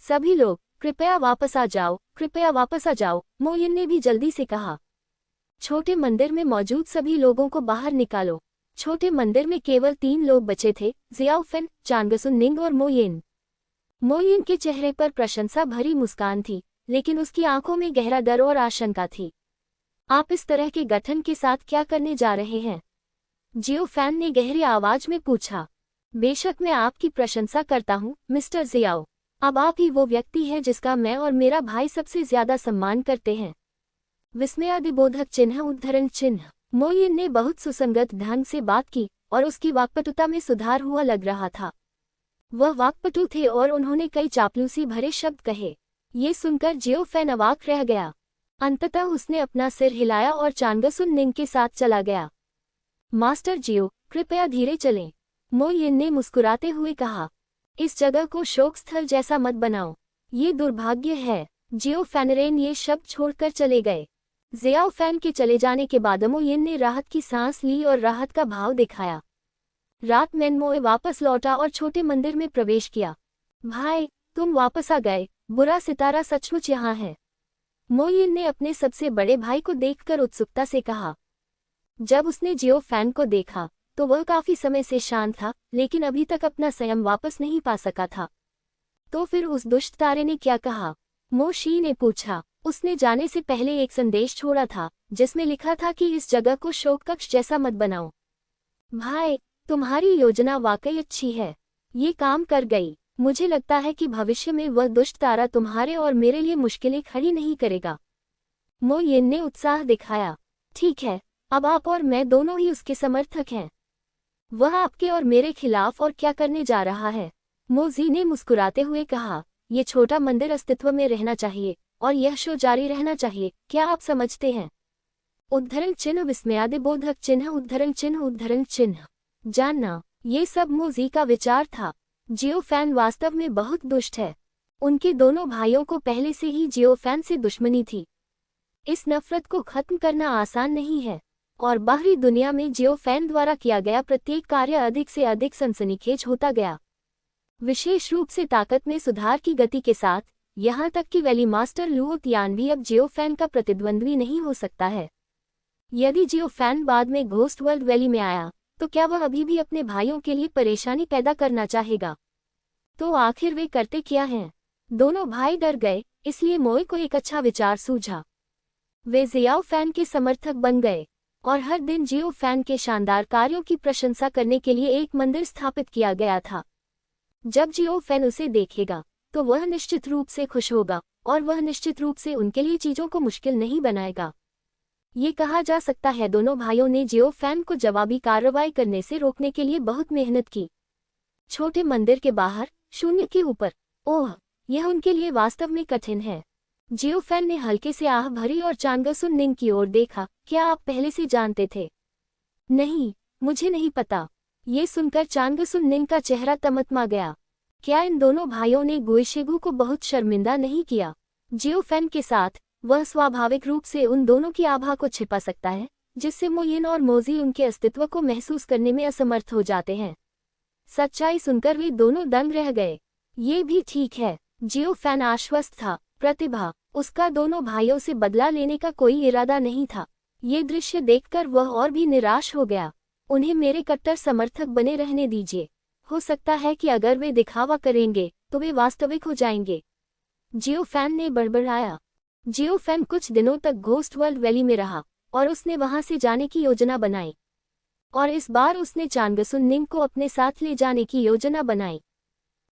सभी लोग कृपया वापस आ जाओ, कृपया वापस आ जाओ, मोयिन ने भी जल्दी से कहा। छोटे मंदिर में मौजूद सभी लोगों को बाहर निकालो। छोटे मंदिर में केवल 3 लोग बचे थे, जियाओ फैन, चांगसुन निंग और मोयिन। मोयिन के चेहरे पर प्रशंसा भरी मुस्कान थी, लेकिन उसकी आंखों में गहरा डर और आशंका थी। आप इस तरह के गठन के साथ क्या करने जा रहे हैं? जियो फैन ने गहरी आवाज में पूछा। बेशक मैं आपकी प्रशंसा करता हूँ, मिस्टर जियाओ। अब आप ही वो व्यक्ति हैं जिसका मैं और मेरा भाई सबसे ज्यादा सम्मान करते हैं। विस्मयादिबोधक चिन्ह उद्धरण चिन्ह। मोयिन ने बहुत सुसंगत ढंग से बात की और उसकी वाक्पटुता में सुधार हुआ लग रहा था। वह वाक्पटु थे और उन्होंने कई चापलूसी भरे शब्द कहे। ये सुनकर जियो फैन अवाक रह गया। अंततः उसने अपना सिर हिलाया और चांगसुन निंग के साथ चला गया। मास्टर जियो, कृपया धीरे चलें, मोयिन ने मुस्कुराते हुए कहा। इस जगह को शोक स्थल जैसा मत बनाओ, ये दुर्भाग्य है। जियो फैनरेन ये शब्द छोड़कर चले गए। जियाओ फैन के चले जाने के बाद मोयिन ने राहत की सांस ली और राहत का भाव दिखाया। रात मेनमोए वापस लौटा और छोटे मंदिर में प्रवेश किया। भाई, तुम वापस आ गए, बुरा सितारा सचमुच यहाँ है, मोयिन ने अपने सबसे बड़े भाई को देखकर उत्सुकता से कहा। जब उसने जियो फैन को देखा तो वह काफी समय से शांत था, लेकिन अभी तक अपना संयम वापस नहीं पा सका था। तो फिर उस दुष्ट तारे ने क्या कहा? मो शी ने पूछा। उसने जाने से पहले एक संदेश छोड़ा था, जिसमें लिखा था कि इस जगह को शोक कक्ष जैसा मत बनाओ। भाई, तुम्हारी योजना वाकई अच्छी है, ये काम कर गई। मुझे लगता है कि भविष्य में वह दुष्ट तारा तुम्हारे और मेरे लिए मुश्किलें खड़ी नहीं करेगा। मोयिन ने उत्साह दिखाया। ठीक है, अब आप और मैं दोनों ही उसके समर्थक हैं। वह आपके और मेरे खिलाफ और क्या करने जा रहा है? मोजी ने मुस्कुराते हुए कहा। ये छोटा मंदिर अस्तित्व में रहना चाहिए और यह शो जारी रहना चाहिए, क्या आप समझते हैं? उद्धरण चिन्ह विस्मयादिबोधक चिन्ह उद्धरण चिन्ह उद्धरण चिन्ह। जानना, ये सब मोजी का विचार था। जियो फैन वास्तव में बहुत दुष्ट है। उनके दोनों भाइयों को पहले से ही जियो फैन से दुश्मनी थी। इस नफरत को खत्म करना आसान नहीं है और बाहरी दुनिया में जियो फैन द्वारा किया गया प्रत्येक कार्य अधिक से अधिक सनसनीखेज होता गया, विशेष रूप से ताकत में सुधार की गति के साथ, यहाँ तक कि वैली मास्टर लुओ तियान भी अब जियो फैन का प्रतिद्वंद्वी नहीं हो सकता है। यदि जियो फैन बाद में घोस्ट वर्ल्ड वैली में आया तो क्या वह अभी भी अपने भाइयों के लिए परेशानी पैदा करना चाहेगा? तो आखिर वे करते क्या हैं? दोनों भाई डर गए, इसलिए मोए को एक अच्छा विचार सूझा। वे जियाओ फैन के समर्थक बन गए और हर दिन जियो फैन के शानदार कार्यों की प्रशंसा करने के लिए एक मंदिर स्थापित किया गया था। जब जियो फैन उसे देखेगा तो वह निश्चित रूप से खुश होगा और वह निश्चित रूप से उनके लिए चीजों को मुश्किल नहीं बनाएगा। ये कहा जा सकता है दोनों भाइयों ने जियो फैन को जवाबी कार्रवाई करने से रोकने के लिए बहुत मेहनत की। छोटे मंदिर के बाहर, शून्य के ऊपर। ओह, यह उनके लिए वास्तव में कठिन है। जियो फैन ने हल्के से आह भरी और चांगसुन निंग की ओर देखा। क्या आप पहले से जानते थे? नहीं, मुझे नहीं पता। ये सुनकर चांगसुन निंग का चेहरा तमतमा गया। क्या इन दोनों भाइयों ने गुइशेगु को बहुत शर्मिंदा नहीं किया? जियो फैन के साथ वह स्वाभाविक रूप से उन दोनों की आभा को छिपा सकता है, जिससे मोयिन और मोजी उनके अस्तित्व को महसूस करने में असमर्थ हो जाते हैं। सच्चाई सुनकर वे दोनों दंग रह गए। ये भी ठीक है, जियो फैन आश्वस्त था। प्रतिभा, उसका दोनों भाइयों से बदला लेने का कोई इरादा नहीं था। ये दृश्य देखकर वह और भी निराश हो गया। उन्हें मेरे कट्टर समर्थक बने रहने दीजिए। हो सकता है कि अगर वे दिखावा करेंगे तो वे वास्तविक हो जाएंगे, जियो फैन ने बड़बड़ाया। जियो फैन कुछ दिनों तक घोस्ट वर्ल्ड वैली में रहा और उसने वहां से जाने की योजना बनाई। और इस बार उसने चांगसुन निंग को अपने साथ ले जाने की योजना बनाई।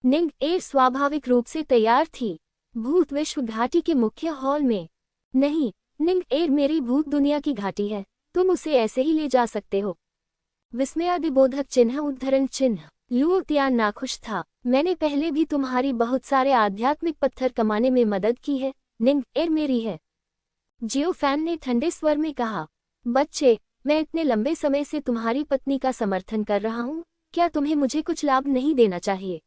निंग एयर स्वाभाविक रूप से तैयार थी। भूत विश्व घाटी के मुख्य हॉल में। नहीं, निंग एयर मेरी भूत दुनिया की घाटी है, तुम उसे ऐसे ही ले जा सकते हो। विस्मयादिबोधक चिन्ह उद्धरण चिन्ह। लुओ तियान नाखुश था। मैंने पहले भी तुम्हारी बहुत सारे आध्यात्मिक पत्थर कमाने में मदद की है, निंग एयर मेरी है। जियो फैन ने ठंडे स्वर में कहा। बच्चे, मैं इतने लंबे समय से तुम्हारी पत्नी का समर्थन कर रहा हूँ, क्या तुम्हें मुझे कुछ लाभ नहीं देना चाहिए?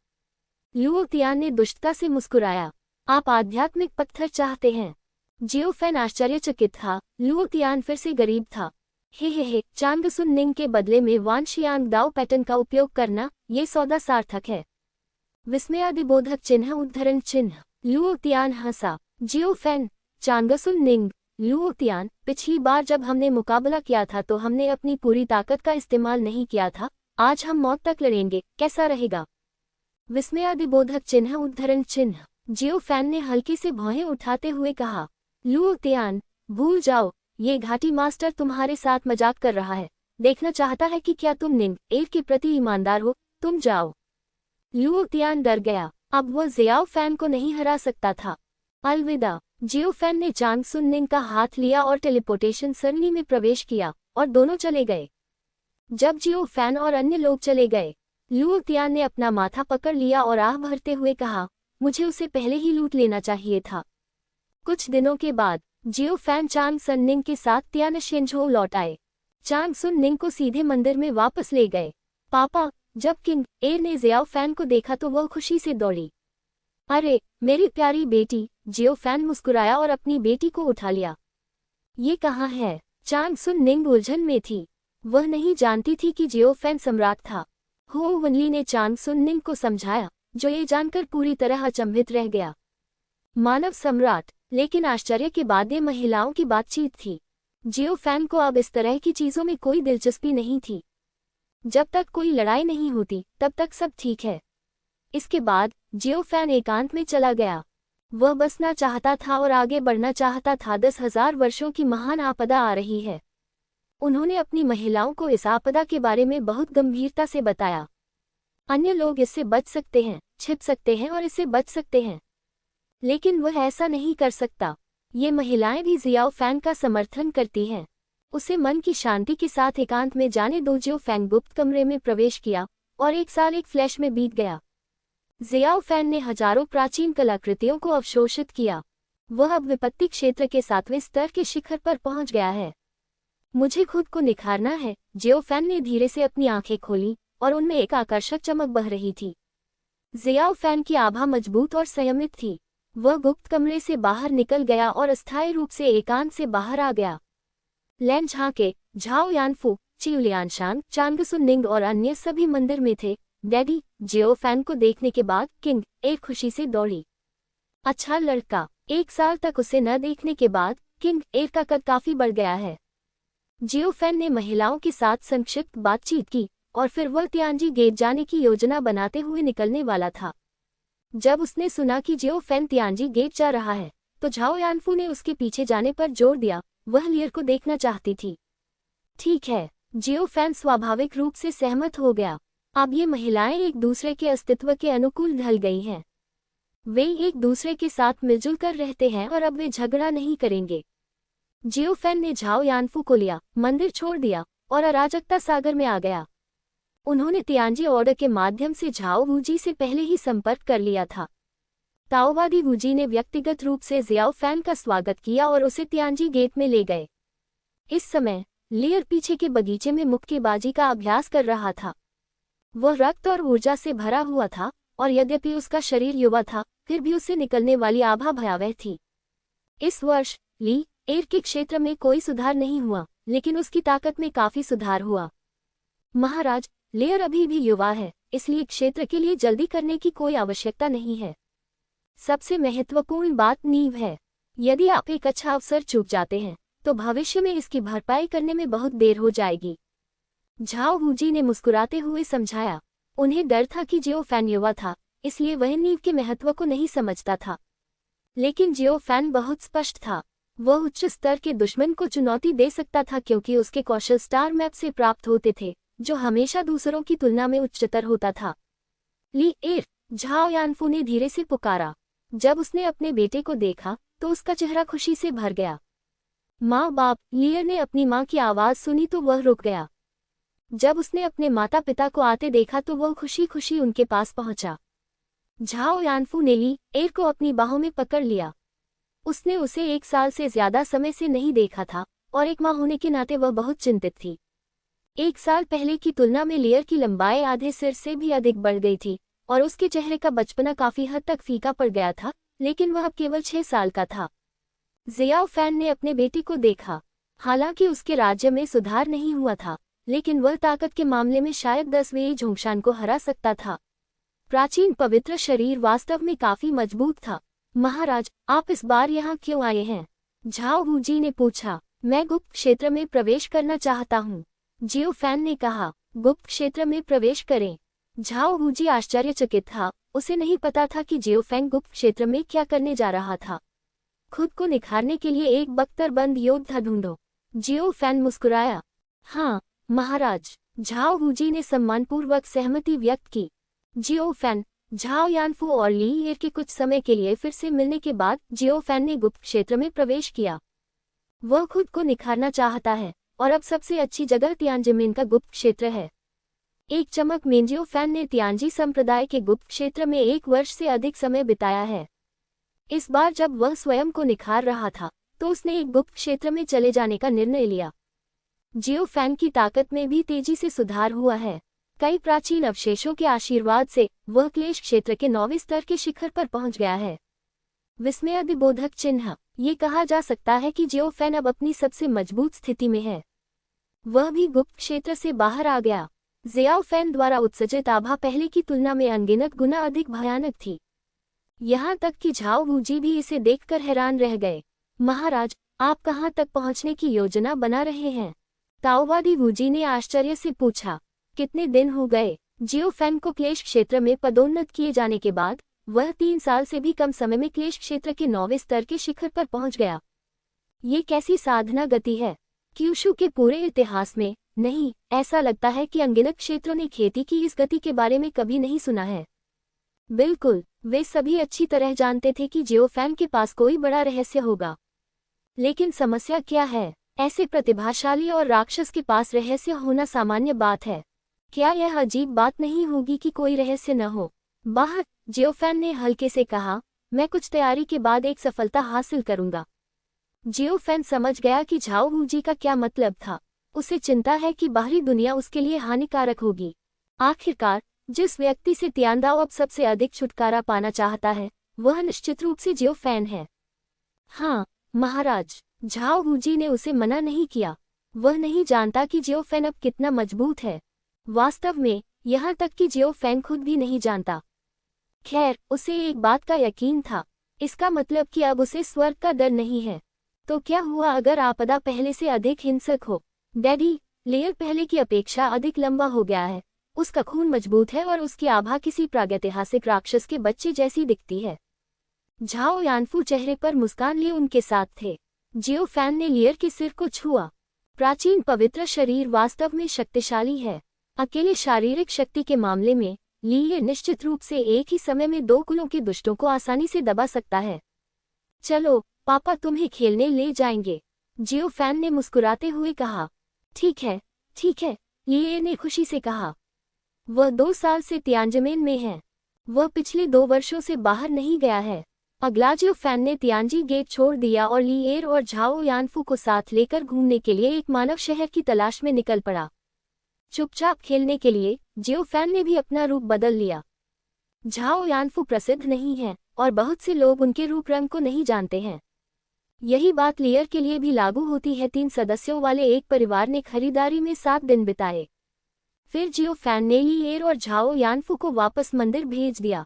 लुओ तियान ने दुष्टता से मुस्कुराया। आप आध्यात्मिक पत्थर चाहते हैं? जियो फैन आश्चर्यचकित था। लुओ तियान फिर से गरीब था। हे, चांगसुन निंग के बदले में वान शियांग दाओ पैटर्न का उपयोग करना, ये सौदा सार्थक है। विस्मयादिबोधक चिन्ह उद्धरण चिन्ह। लुओ तियान हंसा। जियो फैन, चांगसुन निंग, लुओ तियान, पिछली बार जब हमने मुकाबला किया था तो हमने अपनी पूरी ताकत का इस्तेमाल नहीं किया था। आज हम मौत तक लड़ेंगे, कैसा रहेगा? विस्मयादिबोधक चिन्ह उद्धरण चिन्ह। जियो फैन ने हल्की से भौहें उठाते हुए कहा। लुओ तियान, भूल जाओ, ये घाटी मास्टर तुम्हारे साथ मजाक कर रहा है। देखना चाहता है कि क्या तुम निंग एयर के प्रति ईमानदार हो। तुम जाओ। लुओ तियान डर गया। अब वह जियाओ फैन को नहीं हरा सकता था। अलविदा। जियो फैन ने चांगसुन निंग का हाथ लिया और टेलीपोर्टेशन सरणी में प्रवेश किया और दोनों चले गए। जब जियो फैन और अन्य लोग चले गए, लुओ तियान ने अपना माथा पकड़ लिया और आह भरते हुए कहा, मुझे उसे पहले ही लूट लेना चाहिए था। कुछ दिनों के बाद जियो फैन चांगसुन निंग के साथ तियानशेंझो लौट आए। चांगसुन निंग को सीधे मंदिर में वापस ले गए। पापा, जब किंग एयर ने जियाओ फैन को देखा तो वह खुशी से दौड़ी। अरे, मेरी प्यारी बेटी, जियो फैन मुस्कुराया और अपनी बेटी को उठा लिया। ये कहाँ है? चांगसुन निंग उलझन में थी। वह नहीं जानती थी कि जियो फैन सम्राट था। हो वनली ने चांगसुन निंग को समझाया, जो ये जानकर पूरी तरह अचंभित रह गया। मानव सम्राट, लेकिन आश्चर्य के बाद ये महिलाओं की बातचीत थी। जियो फैन को अब इस तरह की चीजों में कोई दिलचस्पी नहीं थी। जब तक कोई लड़ाई नहीं होती तब तक सब ठीक है। इसके बाद जियो फैन एकांत में चला गया। वह बसना चाहता था और आगे बढ़ना चाहता था। 10,000 वर्षों की महान आपदा आ रही है। उन्होंने अपनी महिलाओं को इस आपदा के बारे में बहुत गंभीरता से बताया। अन्य लोग इससे बच सकते हैं, छिप सकते हैं और इससे बच सकते हैं, लेकिन वह ऐसा नहीं कर सकता। ये महिलाएं भी जियाओ फैन का समर्थन करती हैं। उसे मन की शांति के साथ एकांत में जाने दो। जियो फैन गुप्त कमरे में प्रवेश किया और 1 साल एक फ्लैश में बीत गया। जियाओ फैन ने हजारों प्राचीन कलाकृतियों को अवशोषित किया। वह अब विपत्ति क्षेत्र के 7वें स्तर के शिखर पर पहुंच गया है। मुझे खुद को निखारना है। जियो फैन ने धीरे से अपनी आंखें खोली और उनमें एक आकर्षक चमक बह रही थी। जियाओ फैन की आभा मजबूत और संयमित थी। वह गुप्त कमरे से बाहर निकल गया और अस्थायी रूप से एकांत से बाहर आ गया। लैन झाके, झाओ यानफू, चियुलियानशांग, चांगसुन निंग और अन्य सभी मंदिर में थे। डैडी, जियो फैन को देखने के बाद किंग एक खुशी से दौड़ी। अच्छा लड़का। 1 साल तक उसे न देखने के बाद किंग एयर का कद काफी बढ़ गया है। जियो फैन ने महिलाओं के साथ संक्षिप्त बातचीत की और फिर वह तियानजी गेट जाने की योजना बनाते हुए निकलने वाला था। जब उसने सुना कि जियो फैन तियानजी गेट जा रहा है तो झाओ यानफू ने उसके पीछे जाने पर जोर दिया। वह लियर को देखना चाहती थी। ठीक है, जियो फैन स्वाभाविक रूप से सहमत हो गया। अब ये महिलाएं एक दूसरे के अस्तित्व के अनुकूल ढल गई हैं। वे एक दूसरे के साथ मिलजुल कर रहते हैं और अब वे झगड़ा नहीं करेंगे। जियो फैन ने झाओ यानफू को लिया, मंदिर छोड़ दिया और अराजकता सागर में आ गया। उन्होंने तियानजी ऑर्डर के माध्यम से झाओ वूजी से पहले ही संपर्क कर लिया था। ताओवादी वूजी ने व्यक्तिगत रूप से जियाओ फैन का स्वागत किया और उसे तियानजी गेट में ले गए। इस समय लियर पीछे के बगीचे में मुक्केबाजी का अभ्यास कर रहा था। वह रक्त और ऊर्जा से भरा हुआ था और यद्यपि उसका शरीर युवा था, फिर भी उससे निकलने वाली आभा भयावह थी। इस वर्ष ली एयर के क्षेत्र में कोई सुधार नहीं हुआ, लेकिन उसकी ताकत में काफी सुधार हुआ। महाराज, लेयर अभी भी युवा है, इसलिए क्षेत्र के लिए जल्दी करने की कोई आवश्यकता नहीं है। सबसे महत्वपूर्ण बात नींव है। यदि आप एक अच्छा अवसर चूक जाते हैं तो भविष्य में इसकी भरपाई करने में बहुत देर हो जाएगी। झाओ वूजी ने मुस्कुराते हुए समझाया। उन्हें डर था कि जियो फैन युवा था, इसलिए वह नींव के महत्व को नहीं समझता था। लेकिन जियो फैन बहुत स्पष्ट था। वह उच्च स्तर के दुश्मन को चुनौती दे सकता था क्योंकि उसके कौशल स्टार मैप से प्राप्त होते थे, जो हमेशा दूसरों की तुलना में उच्चतर होता था। ली एयर, झाओ यानफू ने धीरे से पुकारा। जब उसने अपने बेटे को देखा तो उसका चेहरा खुशी से भर गया। माँ बाप, लियर ने अपनी माँ की आवाज सुनी तो वह रुक गया। जब उसने अपने माता पिता को आते देखा तो वह खुशी खुशी उनके पास पहुंचा। झाओ यानफू ने ली एयर को अपनी बाहों में पकड़ लिया। उसने उसे 1 साल से ज्यादा समय से नहीं देखा था और एक माँ होने के नाते वह बहुत चिंतित थी। 1 साल पहले की तुलना में लियर की लंबाई आधे सिर से भी अधिक बढ़ गई थी और उसके चेहरे का बचपना काफी हद तक फीका पड़ गया था, लेकिन वह अब केवल 6 साल का था। जियाओ फैन ने अपने बेटे को देखा। हालांकि उसके राज्य में सुधार नहीं हुआ था, लेकिन वह ताकत के मामले में शायद 10वें झोंगशान को हरा सकता था। प्राचीन पवित्र शरीर वास्तव में काफी मजबूत था। महाराज, आप इस बार यहाँ क्यों आए हैं? झाओ वूजी ने पूछा। मैं गुप्त क्षेत्र में प्रवेश करना चाहता हूँ, जियो फैन ने कहा। गुप्त क्षेत्र में प्रवेश करें? झाओ वूजी आश्चर्यचकित था। उसे नहीं पता था कि जियो फैन गुप्त क्षेत्र में क्या करने जा रहा था। खुद को निखारने के लिए एक बख्तरबंद योद्धा ढूंढो। जियो फैन मुस्कुराया। हाँ महाराज, झाओ वूजी ने सम्मानपूर्वक सहमति व्यक्त की। जियो फैन, झाओ यानफू और ली एयर के कुछ समय के लिए फिर से मिलने के बाद जियो फैन ने गुप्त क्षेत्र में प्रवेश किया। वह खुद को निखारना चाहता है और अब सबसे अच्छी जगह तियानजिमेन का गुप्त क्षेत्र है। एक चमक में जियो फैन ने तियानजी संप्रदाय के गुप्त क्षेत्र में 1 वर्ष से अधिक समय बिताया है। इस बार जब वह स्वयं को निखार रहा था तो उसने एक गुप्त क्षेत्र में चले जाने का निर्णय लिया। जियो फैन की ताकत में भी तेजी से सुधार हुआ है। कई प्राचीन अवशेषों के आशीर्वाद से वह क्लेश क्षेत्र के 9वें स्तर के शिखर पर पहुंच गया है। विस्मयादिबोधक चिन्ह, ये कहा जा सकता है कि जियो फैन अब अपनी सबसे मजबूत स्थिति में है। वह भी गुप्त क्षेत्र से बाहर आ गया। जियाओ फैन द्वारा उत्सर्जित आभा पहले की तुलना में अनगिनत गुना अधिक भयानक थी। यहाँ तक कि झाओ वूजी भी इसे देखकर हैरान रह गए। महाराज, आप कहाँ तक पहुँचने की योजना बना रहे हैं? ताओवादी वूजी ने आश्चर्य से पूछा। कितने दिन हो गए? जियो फैन को क्लेश क्षेत्र में पदोन्नत किए जाने के बाद वह 3 साल से भी कम समय में क्लेश क्षेत्र के 9वें स्तर के शिखर पर पहुंच गया। ये कैसी साधना गति है? क्यूशू के पूरे इतिहास में नहीं, ऐसा लगता है कि अनगिनत क्षेत्रों ने खेती की इस गति के बारे में कभी नहीं सुना है। बिल्कुल, वे सभी अच्छी तरह जानते थे कि जियो फैन के पास कोई बड़ा रहस्य होगा। लेकिन समस्या क्या है? ऐसे प्रतिभाशाली और राक्षस के पास रहस्य होना सामान्य बात है। क्या यह अजीब बात नहीं होगी कि कोई रहस्य न हो? बाहर, जियो फैन ने हल्के से कहा, मैं कुछ तैयारी के बाद एक सफलता हासिल करूंगा। जियो फैन समझ गया कि झाओ वूजी का क्या मतलब था। उसे चिंता है कि बाहरी दुनिया उसके लिए हानिकारक होगी। आखिरकार, जिस व्यक्ति से तियानदाओ अब सबसे अधिक छुटकारा पाना चाहता है, वह निश्चित रूप से जियो फैन है। हाँ महाराज, झाओ वूजी ने उसे मना नहीं किया। वह नहीं जानता कि जियो फैन अब कितना मजबूत है। वास्तव में, यहाँ तक कि जियो फैन खुद भी नहीं जानता। खैर, उसे एक बात का यकीन था। इसका मतलब कि अब उसे स्वर्ग का डर नहीं है। तो क्या हुआ अगर आपदा पहले से अधिक हिंसक हो? डैडी, लेयर पहले की अपेक्षा अधिक लंबा हो गया है। उसका खून मजबूत है और उसकी आभा किसी प्रागैतिहासिक राक्षस के बच्चे जैसी दिखती है। झाओ यानफू चेहरे पर मुस्कान लिए उनके साथ थे। जियो फैन ने लियर के सिर को छुआ। प्राचीन पवित्र शरीर वास्तव में शक्तिशाली है। अकेले शारीरिक शक्ति के मामले में ली ये निश्चित रूप से एक ही समय में दो कुलों के दुष्टों को आसानी से दबा सकता है। चलो पापा तुम्हें खेलने ले जाएंगे, जियो फैन ने मुस्कुराते हुए कहा। ठीक है ठीक है, ली ने खुशी से कहा। वह 2 साल से तियानजिन में है। वह पिछले 2 वर्षों से बाहर नहीं गया है। अगला जियो फैन ने तियानजी गेट छोड़ दिया और ली और झाओ यानफू को साथ लेकर घूमने के लिए एक मानव शहर की तलाश में निकल पड़ा। चुपचाप खेलने के लिए जियो फैन ने भी अपना रूप बदल लिया। झाओ यानफू प्रसिद्ध नहीं है और बहुत से लोग उनके रूप रंग को नहीं जानते हैं। यही बात लियर के लिए भी लागू होती है। 3 सदस्यों वाले एक परिवार ने खरीदारी में 7 दिन बिताए। फिर जियो फैन ने ली और झाओ यानफू को वापस मंदिर भेज दिया।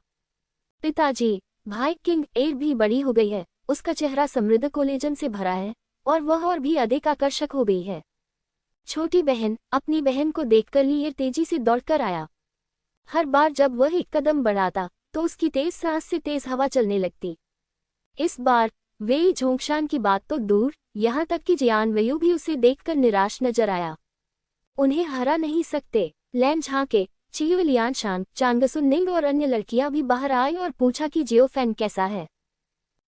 पिताजी, भाई किंग एर भी बड़ी हो गई है, उसका चेहरा समृद्ध कोलेजन से भरा है और वह और भी अधिक आकर्षक हो गई है। छोटी बहन, अपनी बहन को देखकर ली तेजी से दौड़कर आया। हर बार जब वह एक कदम बढ़ाता तो उसकी तेज सांस से तेज हवा चलने लगती। इस बार वेई झोंगशान की बात तो दूर, यहाँ तक कि जियान वेयू भी उसे देखकर निराश नजर आया। उन्हें हरा नहीं सकते। लैन झांके, चियो लियानशान, चांगसुन निंग और अन्य लड़कियां भी बाहर आई और पूछा कि जियो फैन कैसा है।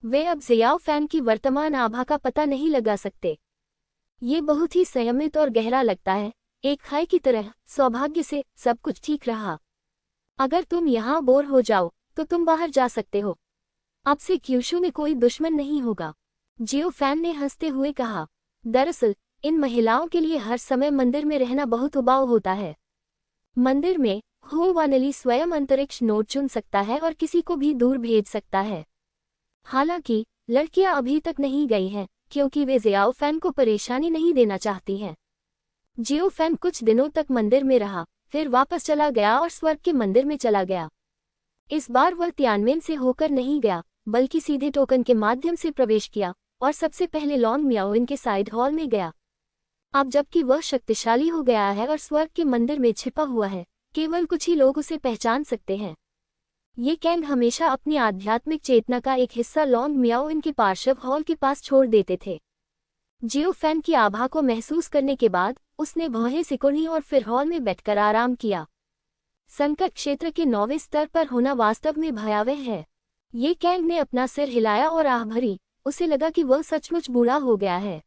वे अब जियाओ फैन की वर्तमान आभा का पता नहीं लगा सकते। ये बहुत ही संयमित और गहरा लगता है, एक खाई की तरह। सौभाग्य से सब कुछ ठीक रहा। अगर तुम यहाँ बोर हो जाओ तो तुम बाहर जा सकते हो। अब से क्यूशू में कोई दुश्मन नहीं होगा, जियो फैन ने हंसते हुए कहा। दरअसल इन महिलाओं के लिए हर समय मंदिर में रहना बहुत उबाऊ होता है। मंदिर में हो वानली स्वयं अंतरिक्ष नोट चुन सकता है और किसी को भी दूर भेज सकता है। हालांकि लड़कियां अभी तक नहीं गई हैं क्योंकि वे जियाओ फैन को परेशानी नहीं देना चाहती हैं। जियो फैन कुछ दिनों तक मंदिर में रहा, फिर वापस चला गया और स्वर्ग के मंदिर में चला गया। इस बार वह तियानमेन से होकर नहीं गया बल्कि सीधे टोकन के माध्यम से प्रवेश किया और सबसे पहले लॉन्ग मियाओइन के साइड हॉल में गया। अब जबकि वह शक्तिशाली हो गया है और स्वर्ग के मंदिर में छिपा हुआ है, केवल कुछ ही लोग उसे पहचान सकते हैं। ये कैंग हमेशा अपनी आध्यात्मिक चेतना का एक हिस्सा लॉन्ग मियाओइन के पार्श्व हॉल के पास छोड़ देते थे। जियो फैन की आभा को महसूस करने के बाद उसने भौहें सिकुड़ी और फिर हॉल में बैठकर आराम किया। संकट क्षेत्र के 9वें स्तर पर होना वास्तव में भयावह है। ये कैंग ने अपना सिर हिलाया और आह भरी। उसे लगा कि वह सचमुच बूढ़ा हो गया है।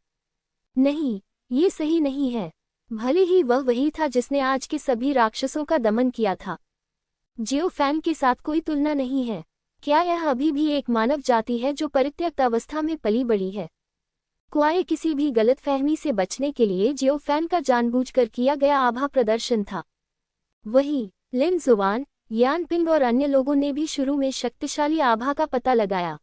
नहीं, ये सही नहीं है। भले ही वह वही था जिसने आज के सभी राक्षसों का दमन किया था। जियो फैन के साथ कोई तुलना नहीं है। क्या यह अभी भी एक मानव जाति है जो परित्यक्त अवस्था में पली बड़ी है? क्वाए किसी भी गलतफहमी से बचने के लिए जियो फैन का जानबूझकर किया गया आभा प्रदर्शन था। वही लिन जुआन, यान पिंग और अन्य लोगों ने भी शुरू में शक्तिशाली आभा का पता लगाया,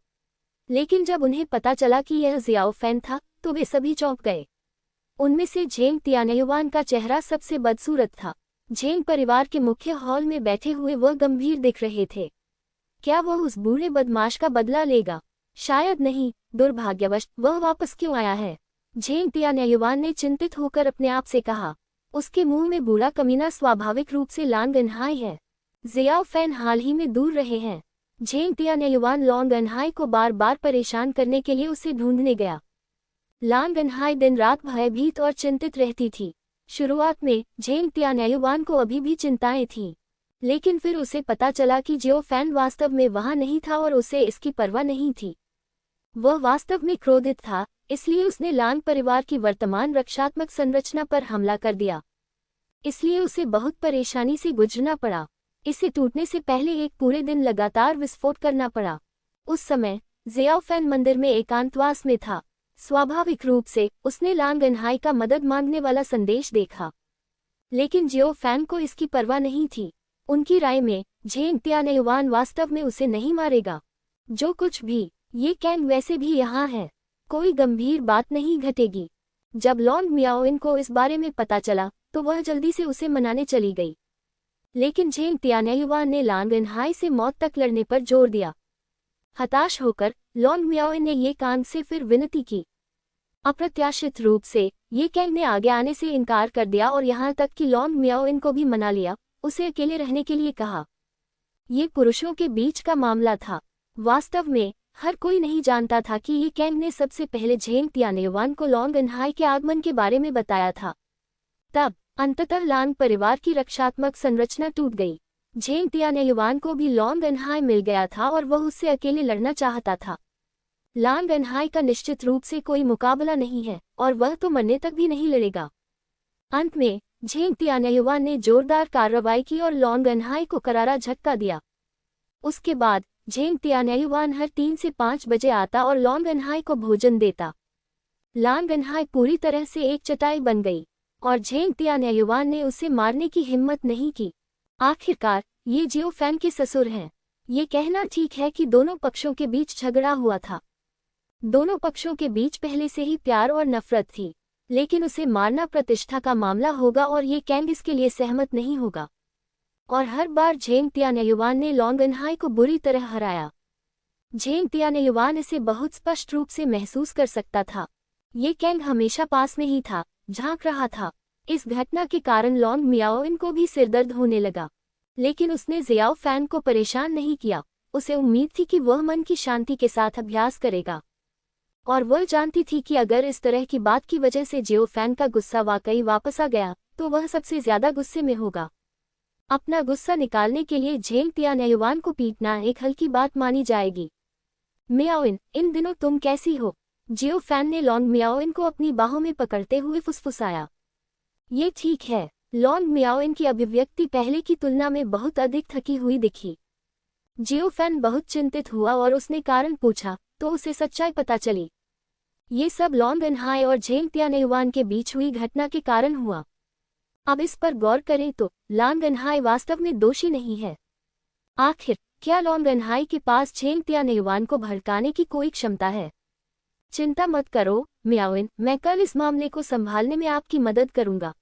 लेकिन जब उन्हें पता चला कि यह जियाओ फैन था तो वे सभी चौंक गए। उनमें से झेंग तियानयुआन का चेहरा सबसे बदसूरत था। झेंग परिवार के मुख्य हॉल में बैठे हुए वह गंभीर दिख रहे थे। क्या वह उस बूढ़े बदमाश का बदला लेगा? शायद नहीं। दुर्भाग्यवश वह वापस क्यों आया है? झेंग तियानयुआन ने चिंतित होकर अपने आप से कहा। उसके मुंह में बूढ़ा कमीना स्वाभाविक रूप से लॉन्ग अनहाई है। जियाओ फैन हाल ही में दूर रहे हैं। झेंग तियानयुआन लॉन्ग अनहाई को बार बार परेशान करने के लिए उसे ढूंढने गया। लॉन्ग अनहाई दिन रात भयभीत और चिंतित रहती थी। शुरुआत में झेंग तियानयुआन को अभी भी चिंताएं थीं, लेकिन फिर उसे पता चला कि जियो फैन वास्तव में वहां नहीं था और उसे इसकी परवाह नहीं थी। वह वास्तव में क्रोधित था, इसलिए उसने लांग परिवार की वर्तमान रक्षात्मक संरचना पर हमला कर दिया। इसलिए उसे बहुत परेशानी से गुजरना पड़ा। इसे टूटने से पहले एक पूरे दिन लगातार विस्फोट करना पड़ा। उस समय जियाओ फैन मंदिर में एकांतवास में था। स्वाभाविक रूप से उसने लांग अनहाई का मदद मांगने वाला संदेश देखा, लेकिन जियो फैन को इसकी परवाह नहीं थी। उनकी राय में झेंग तियानयुआन वास्तव में उसे नहीं मारेगा। जो कुछ भी, ये कैंग वैसे भी यहाँ है, कोई गंभीर बात नहीं घटेगी। जब लॉन्ग मियाओइन को इस बारे में पता चला तो वह जल्दी से उसे मनाने चली गई, लेकिन झेंग तियानयुआन ने लांग अनहाई से मौत तक लड़ने पर जोर दिया। हताश होकर लॉन्ग मियाओइन ने ये कांग से फिर विनती की। अप्रत्याशित रूप से ये कैंग ने आगे आने से इनकार कर दिया और यहाँ तक कि लॉन्ग मियाओइन को भी मना लिया, उसे अकेले रहने के लिए कहा। ये पुरुषों के बीच का मामला था। वास्तव में हर कोई नहीं जानता था कि ये कैंग ने सबसे पहले झेंग तियानयुआन को लॉन्ग अनहाई के आगमन के बारे में बताया था। तब अंततः लांग परिवार की रक्षात्मक संरचना टूट गई। झेंग तियानयुआन को भी लॉन्ग एनहाई मिल गया था और वह उससे अकेले लड़ना चाहता था। लॉन्ग एनहाई का निश्चित रूप से कोई मुकाबला नहीं है और वह तो मरने तक भी नहीं लड़ेगा। अंत में झेंग तियानयुआन ने जोरदार कार्रवाई की और लॉन्ग एनहाई को करारा झटका दिया। उसके बाद झेंग तियानयुआन हर 3 से 5 बजे आता और लॉन्ग एनहाई को भोजन देता। लॉन्ग एनहाई पूरी तरह से एक चटाई बन गई और झेंग तियानयुआन ने उसे मारने की हिम्मत नहीं की। आखिरकार ये जियो फैन के ससुर हैं। ये कहना ठीक है कि दोनों पक्षों के बीच झगड़ा हुआ था। दोनों पक्षों के बीच पहले से ही प्यार और नफरत थी, लेकिन उसे मारना प्रतिष्ठा का मामला होगा और ये कैंग इसके लिए सहमत नहीं होगा। और हर बार झेंग तियानयुआन ने लॉन्ग एनहाई को बुरी तरह हराया। झेंग तियानयुआन इसे बहुत स्पष्ट रूप से महसूस कर सकता था। ये कैंग हमेशा पास में ही था, झांक रहा था। इस घटना के कारण लॉन्ग मियाओइन को भी सिरदर्द होने लगा, लेकिन उसने जियाओ फैन को परेशान नहीं किया। उसे उम्मीद थी कि वह मन की शांति के साथ अभ्यास करेगा, और वह जानती थी कि अगर इस तरह की बात की वजह से जियो फैन का गुस्सा वाकई वापस आ गया तो वह सबसे ज्यादा गुस्से में होगा। अपना गुस्सा निकालने के लिए झेंग तियानयुआन को पीटना एक हल्की बात मानी जाएगी। मियाओइन, इन दिनों तुम कैसी हो? जियो फैन ने लॉन्ग मियाओइन को अपनी बाहों में पकड़ते हुए फुसफुसाया। ये ठीक है। लॉन्ग मियाओइन की अभिव्यक्ति पहले की तुलना में बहुत अधिक थकी हुई दिखी। जियो फैन बहुत चिंतित हुआ और उसने कारण पूछा तो उसे सच्चाई पता चली। ये सब लॉन्ग एनहाई और झेंग तियानयुआन के बीच हुई घटना के कारण हुआ। अब इस पर गौर करें तो लॉन्ग एनहाई वास्तव में दोषी नहीं है। आखिर क्या लॉन्ग एनहाई के पास झेंग तियानयुआन को भड़काने की कोई क्षमता है? चिंता मत करो मियाओइन, मैं कल इस मामले को संभालने में आपकी मदद करूंगा।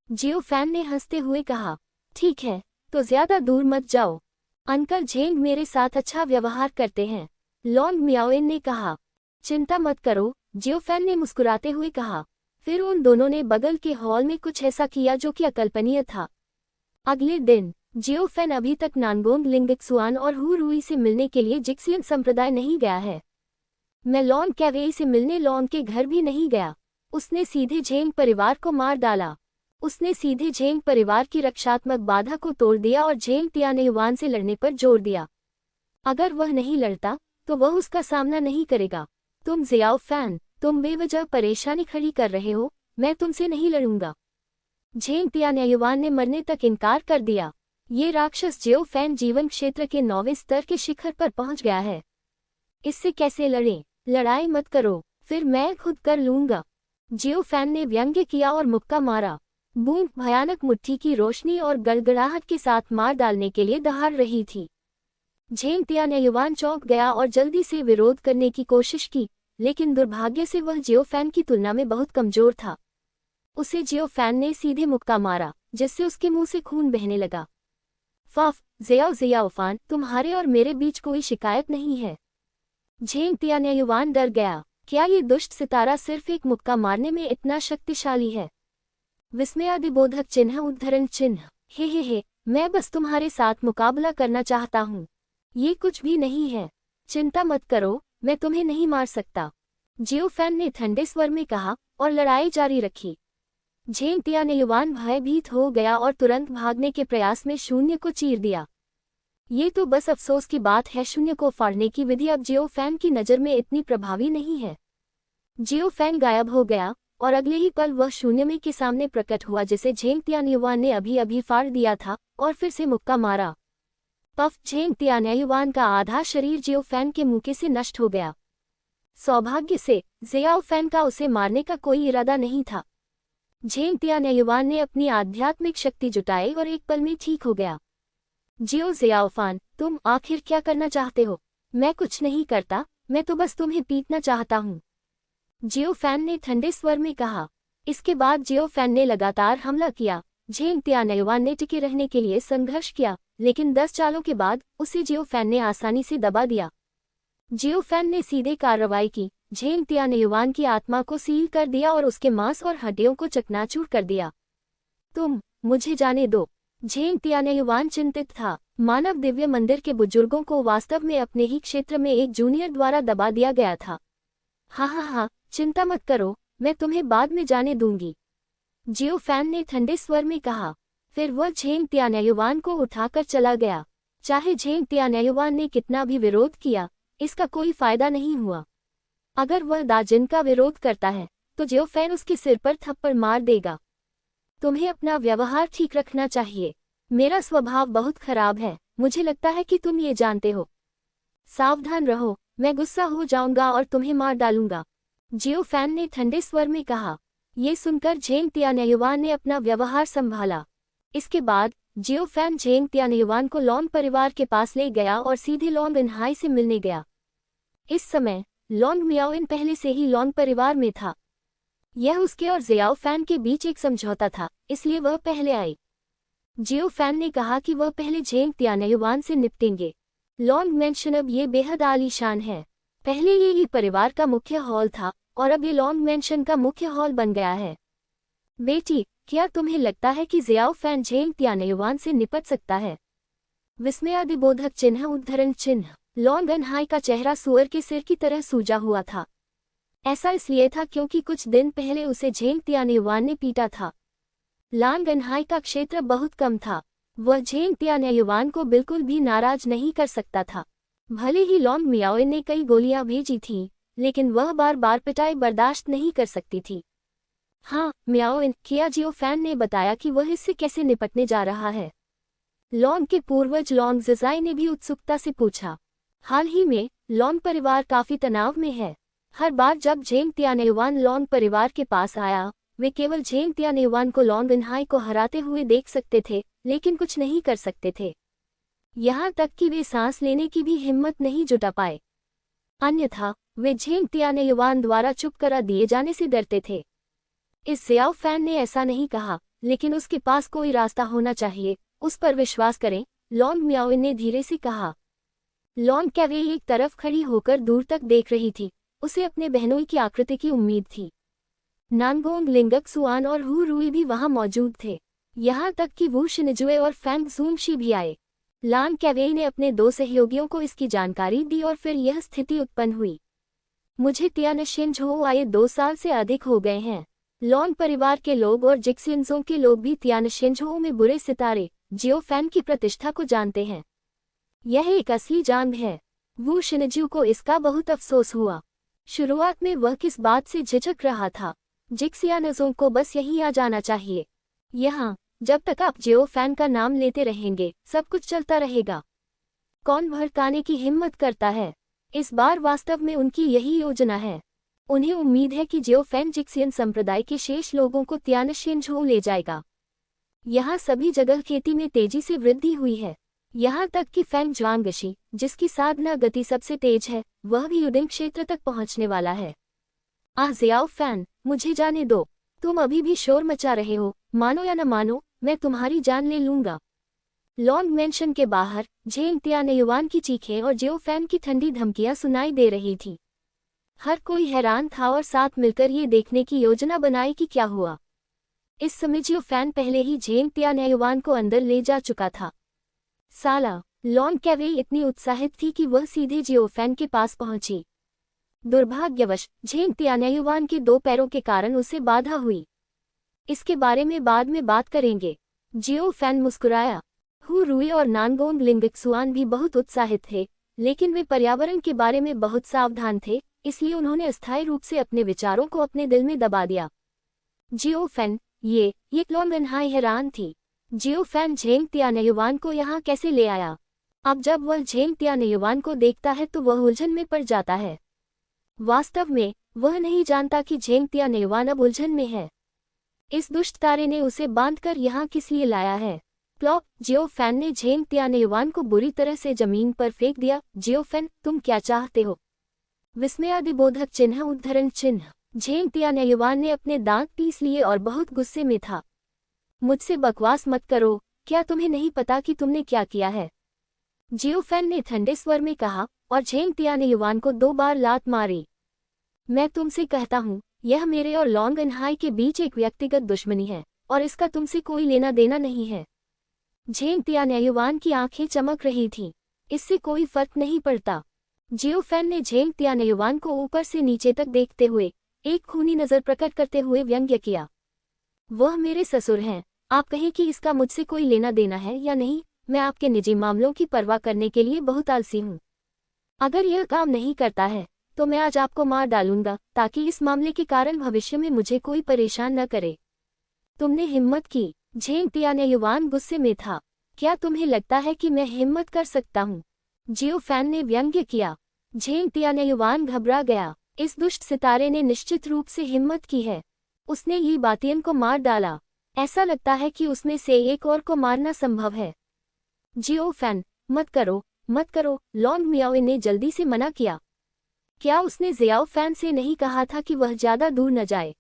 जियो फैन ने हंसते हुए कहा। ठीक है, तो ज्यादा दूर मत जाओ। अंकल झेंग मेरे साथ अच्छा व्यवहार करते हैं, लॉन्ग मियाओइन ने कहा। चिंता मत करो, जियो फैन ने मुस्कुराते हुए कहा। फिर उन दोनों ने बगल के हॉल में कुछ ऐसा किया जो कि अकल्पनीय था। अगले दिन जियो फैन अभी तक नानगोंग लिंगिक्सुआन और हू रुई से मिलने के लिए जिक्सियन संप्रदाय नहीं गया है। मैं लॉन्ग कैवेई से मिलने लॉन्ग के घर भी नहीं गया। उसने सीधे झेंग परिवार को मार डाला। उसने सीधे झेंग परिवार की रक्षात्मक बाधा को तोड़ दिया और झेंग तियानयुआन से लड़ने पर जोर दिया। अगर वह नहीं लड़ता तो वह उसका सामना नहीं करेगा। तुम जियाओ फैन, तुम बेवजह परेशानी खड़ी कर रहे हो। मैं तुमसे नहीं लड़ूंगा। झेंग तियानयुआन ने मरने तक इनकार कर दिया। ये राक्षस जियो फैन जीवन क्षेत्र के 9वें स्तर के शिखर पर पहुंच गया है। इससे कैसे लड़ें? लड़ाई मत करो, फिर मैं खुद कर लूंगा। जियो फैन ने व्यंग्य किया और मुक्का मारा। बूंद भयानक मुट्ठी की रोशनी और गड़गड़ाहट के साथ मार डालने के लिए दहाड़ रही थी। झेंग तियानयुआन चौंक गया और जल्दी से विरोध करने की कोशिश की, लेकिन दुर्भाग्य से वह जियो फैन की तुलना में बहुत कमजोर था। उसे जियो फैन ने सीधे मुक्का मारा, जिससे उसके मुंह से खून बहने लगा। फाफ, जियाओ फैन, तुम्हारे और मेरे बीच कोई शिकायत नहीं है। झेंग तियानयुआन डर गया। क्या ये दुष्ट सितारा सिर्फ एक मुक्का मारने में इतना शक्तिशाली है? विस्मयादिबोधक चिन्ह उद्धरण चिन्ह। हे, मैं बस तुम्हारे साथ मुकाबला करना चाहता हूँ। ये कुछ भी नहीं है। चिंता मत करो, मैं तुम्हें नहीं मार सकता, जियो फैन ने ठंडे स्वर में कहा और लड़ाई जारी रखी। झेंग तियानयुआन भयभीत हो गया और तुरंत भागने के प्रयास में शून्य को चीर दिया। ये तो बस अफसोस की बात है, शून्य को फाड़ने की विधि अब जियो फैन की नज़र में इतनी प्रभावी नहीं है। जियो फैन गायब हो गया और अगले ही पल वह शून्य में के सामने प्रकट हुआ जिसे झेंग तियानयुआन ने अभी अभी फाड़ दिया था और फिर से मुक्का मारा। पफ, झेंग तियानयुआन का आधा शरीर जियो फैन के मुक्के से नष्ट हो गया। सौभाग्य से जियाओ फैन का उसे मारने का कोई इरादा नहीं था। झेंग तियानयुआन ने अपनी आध्यात्मिक शक्ति जुटाई और एक पल में ठीक हो गया। जियाओ फैन, तुम आखिर क्या करना चाहते हो? मैं कुछ नहीं करता, मैं तो बस तुम्हें पीटना चाहता हूँ, जियो फैन ने ठंडे स्वर में कहा। इसके बाद जियो फैन ने लगातार हमला किया। झेंग तियानयुआन ने टिके रहने के लिए संघर्ष किया, लेकिन 10 चालों के बाद उसे जियो फैन ने आसानी से दबा दिया। जियो फैन ने सीधे कार्रवाई की, झेंग तियानयुआन की आत्मा को सील कर दिया और उसके मांस और हड्डियों को चकनाचूर कर दिया। तुम मुझे जाने दो। झेंग तियानयुआन चिंतित था। मानव दिव्य मंदिर के बुजुर्गों को वास्तव में अपने ही क्षेत्र में एक जूनियर द्वारा दबा दिया गया था। हाँ, चिंता मत करो, मैं तुम्हें बाद में जाने दूंगी, जियो फैन ने ठंडे स्वर में कहा। फिर वह झेंग तियान्युवान को उठाकर चला गया। चाहे झेंग तियान्युवान ने कितना भी विरोध किया, इसका कोई फायदा नहीं हुआ। अगर वह दाजिन का विरोध करता है तो जियो फैन उसके सिर पर थप्पड़ मार देगा। तुम्हें अपना व्यवहार ठीक रखना चाहिए। मेरा स्वभाव बहुत खराब है, मुझे लगता है कि तुम ये जानते हो। सावधान रहो, मैं गुस्सा हो जाऊंगा और तुम्हें मार डालूंगा, जियो फैन ने ठंडे स्वर में कहा। ये सुनकर झेंग तियान्युवान ने अपना व्यवहार संभाला। इसके बाद जियो फैन झेंग तियान्युवान को लॉन्ग परिवार के पास ले गया और सीधे लॉन्ग इनहाई से मिलने गया। इस समय लॉन्ग मियाओइन पहले से ही लॉन्ग परिवार में था। यह उसके और जियाओ फैन के बीच एक समझौता था, इसलिए वह पहले आई। जियो फैन ने कहा कि वह पहले झेंग तियान्युवान से निपटेंगे। लॉन्ग मैंशन अब ये बेहद आलीशान है। पहले ये परिवार का मुख्य हॉल था और अब ये लॉन्ग मैंशन का मुख्य हॉल बन गया है। बेटी, क्या तुम्हें लगता है कि जियाओ फैन झेंग तियान्युवान से निपट सकता है? विस्मयादिबोधक चिन्ह उद्धरण चिन्ह। लॉन्ग इनहाई का चेहरा सुअर के सिर की तरह सूजा हुआ था। ऐसा इसलिए था क्योंकि कुछ दिन पहले उसे झेंग तियान्युवान ने पीटा था। लॉन्ग इनहाई का क्षेत्र बहुत कम था। वह झेंग तियान्युवान को बिल्कुल भी नाराज नहीं कर सकता था। भले ही लॉन्ग मियाओइन ने कई गोलियां भेजी थीं, लेकिन वह बार बार पिटाई बर्दाश्त नहीं कर सकती थी। हाँ मियाओइन, किया जियो फैन ने बताया कि वह इससे कैसे निपटने जा रहा है। लॉन्ग के पूर्वज लॉन्ग ज़िज़ाई ने भी उत्सुकता से पूछा। हाल ही में लॉन्ग परिवार काफी तनाव में है। हर बार जब झेंग तियान्युवान लॉन्ग परिवार के पास आया, वे केवल झेंग तियान्युवान को लॉन्ग इनहाई को हराते हुए देख सकते थे, लेकिन कुछ नहीं कर सकते थे। यहाँ तक कि वे सांस लेने की भी हिम्मत नहीं जुटा पाए। अन्यथा वे झेंग तियान्युवान द्वारा चुप करा दिए जाने से डरते थे। इस जियाओ फैन ने ऐसा नहीं कहा, लेकिन उसके पास कोई रास्ता होना चाहिए, उस पर विश्वास करें, लॉन्ग मियाओइन ने धीरे से कहा। लॉन्ग कैवेई एक तरफ खड़ी होकर दूर तक देख रही थी। उसे अपने बहनोई की आकृति की उम्मीद थी। नानगोंग लिंगक सुआन और हु रुई भी वहां मौजूद थे। यहाँ तक कि वू शिनजुए और फैंग ज़ूंगशी भी आए। लॉन्ग कैवेई ने अपने दो सहयोगियों को इसकी जानकारी दी और फिर यह स्थिति उत्पन्न हुई। मुझे तियानशिनझो आए 2 साल से अधिक हो गए हैं। लॉन्ग परिवार के लोग और जिक्सियनजों के लोग भी तियानशिनझो में बुरे सितारे जियो फैन की प्रतिष्ठा को जानते हैं। यह एक असली जंग है। वू शिनजू को इसका बहुत अफसोस हुआ। शुरुआत में वह किस बात से झिझक रहा था। जिक्सियानजों को बस यही आ जाना चाहिए। यहाँ जब तक आप जियो फैन का नाम लेते रहेंगे, सब कुछ चलता रहेगा। कौन भड़काने की हिम्मत करता है? इस बार वास्तव में उनकी यही योजना है। उन्हें उम्मीद है कि जियो फैन जिक्सियन संप्रदाय के शेष लोगों को तियानशिनझो ले जाएगा। यहाँ सभी जगह खेती में तेजी से वृद्धि हुई है। यहाँ तक कि फैंग ज्वांगशी, जिसकी साधना गति सबसे तेज है, वह भी युडिंग क्षेत्र तक पहुँचने वाला है। जियाओ फैन, मुझे जाने दो। तुम अभी भी शोर मचा रहे हो, मानो या न मानो, मैं तुम्हारी जान ले लूंगा। लॉन्ग मैंशन के बाहर झेंग तियान्युवान की चीखें और जियो फैन की ठंडी धमकियां सुनाई दे रही थी। हर कोई हैरान था और साथ मिलकर ये देखने की योजना बनाई कि क्या हुआ। इस समय जियो फैन पहले ही झेंग तियान्युवान को अंदर ले जा चुका था। साला, लॉन्ग कैवेई इतनी उत्साहित थी कि वह सीधे जियो फैन के पास पहुंची। दुर्भाग्यवश झेंग तियान्युवान के 2 पैरों के कारण उसे बाधा हुई। इसके बारे में बाद में बात करेंगे। जियो फैन मुस्कुराया। हु रुई और नानगोंग लिंगक्सुआन भी बहुत उत्साहित थे, लेकिन वे पर्यावरण के बारे में बहुत सावधान थे, इसलिए उन्होंने अस्थायी रूप से अपने विचारों को अपने दिल में दबा दिया। जियो फैन, ये लॉन्ग इनहाई हैरान थी। जियो फैन झेंग तियान्युवान को यहाँ कैसे ले आया? अब जब वह झेंग तियान्युवान को देखता है तो वह उलझन में पड़ जाता है। वास्तव में वह नहीं जानता कि झेंग तियान्युवान अब उलझन में है। इस दुष्ट तारे ने उसे बांधकर यहाँ किस लिए लाया है? प्लॉप। जियो फैन ने झेंग तियान्युवान को बुरी तरह से जमीन पर फेंक दिया। जियो फैन, तुम क्या चाहते हो? विस्मयादिबोधक चिन्ह उद्धरण चिन्ह। झेंग तियान्युवान ने अपने दांत पीस लिए और बहुत गुस्से में था। मुझसे बकवास मत करो, क्या तुम्हें नहीं पता कि तुमने क्या किया है? जियो फैन ने ठंडे स्वर में कहा और झेंग तियान्युवान को 2 बार लात मारी। मैं तुमसे कहता हूँ, यह मेरे और लॉन्ग इनहाई के बीच एक व्यक्तिगत दुश्मनी है और इसका तुमसे कोई लेना देना नहीं है। झेंग तियान्युवान की आंखें चमक रही थीं। इससे कोई फर्क नहीं पड़ता। जियो फैन ने झेंग तियान्युवान को ऊपर से नीचे तक देखते हुए एक खूनी नज़र प्रकट करते हुए व्यंग्य किया। वह मेरे ससुर हैं, आप कहें कि इसका मुझसे कोई लेना देना है या नहीं, मैं आपके निजी मामलों की परवाह करने के लिए बहुत आलसी हूँ। अगर यह काम नहीं करता है तो मैं आज आपको मार डालूंगा, ताकि इस मामले के कारण भविष्य में मुझे कोई परेशान न करे। तुमने हिम्मत की। झेंग तियान्युवान गुस्से में था। क्या तुम्हें लगता है कि मैं हिम्मत कर सकता हूँ? जियो फैन ने व्यंग्य किया। झेंग तियान्युवान घबरा गया। इस दुष्ट सितारे ने निश्चित रूप से हिम्मत की है। उसने यी बातियन को मार डाला। ऐसा लगता है कि उसमें से एक और को मारना संभव है। जियो फैन, मत करो, मत करो, लॉन्ग मियाओ ने जल्दी से मना किया। क्या उसने जियाओ फैन से नहीं कहा था कि वह ज्यादा दूर न जाए?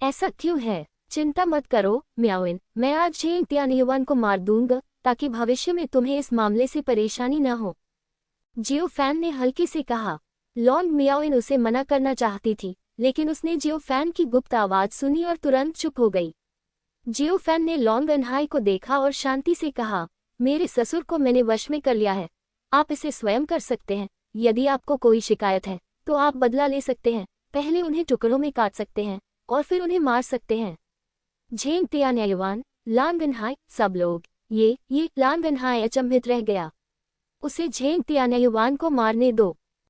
ऐसा क्यों है? चिंता मत करो म्याओइन, मैं आज झेंग तियान्युवान को मार दूंगा, ताकि भविष्य में तुम्हें इस मामले से परेशानी न हो। जियो फैन ने हल्के से कहा। लॉन्ग मियाओइन उसे मना करना चाहती थी, लेकिन उसने जियो फैन की गुप्त आवाज सुनी और तुरंत चुप हो गई। जियो फैन ने लॉन्ग अनहाई को देखा और शांति से कहा, मेरे ससुर को मैंने वश में कर लिया है। आप इसे स्वयं कर सकते हैं। यदि आपको कोई शिकायत है तो आप बदला ले सकते हैं। पहले उन्हें टुकड़ों में काट सकते हैं और फिर उन्हें मार सकते हैं। झेंग तियान्युवान, लॉन्ग अनहाई, सब लोग ये लॉन्ग अनहाई अचंभित रह गया। उसे झेंग तियान्युवान को मारने दो।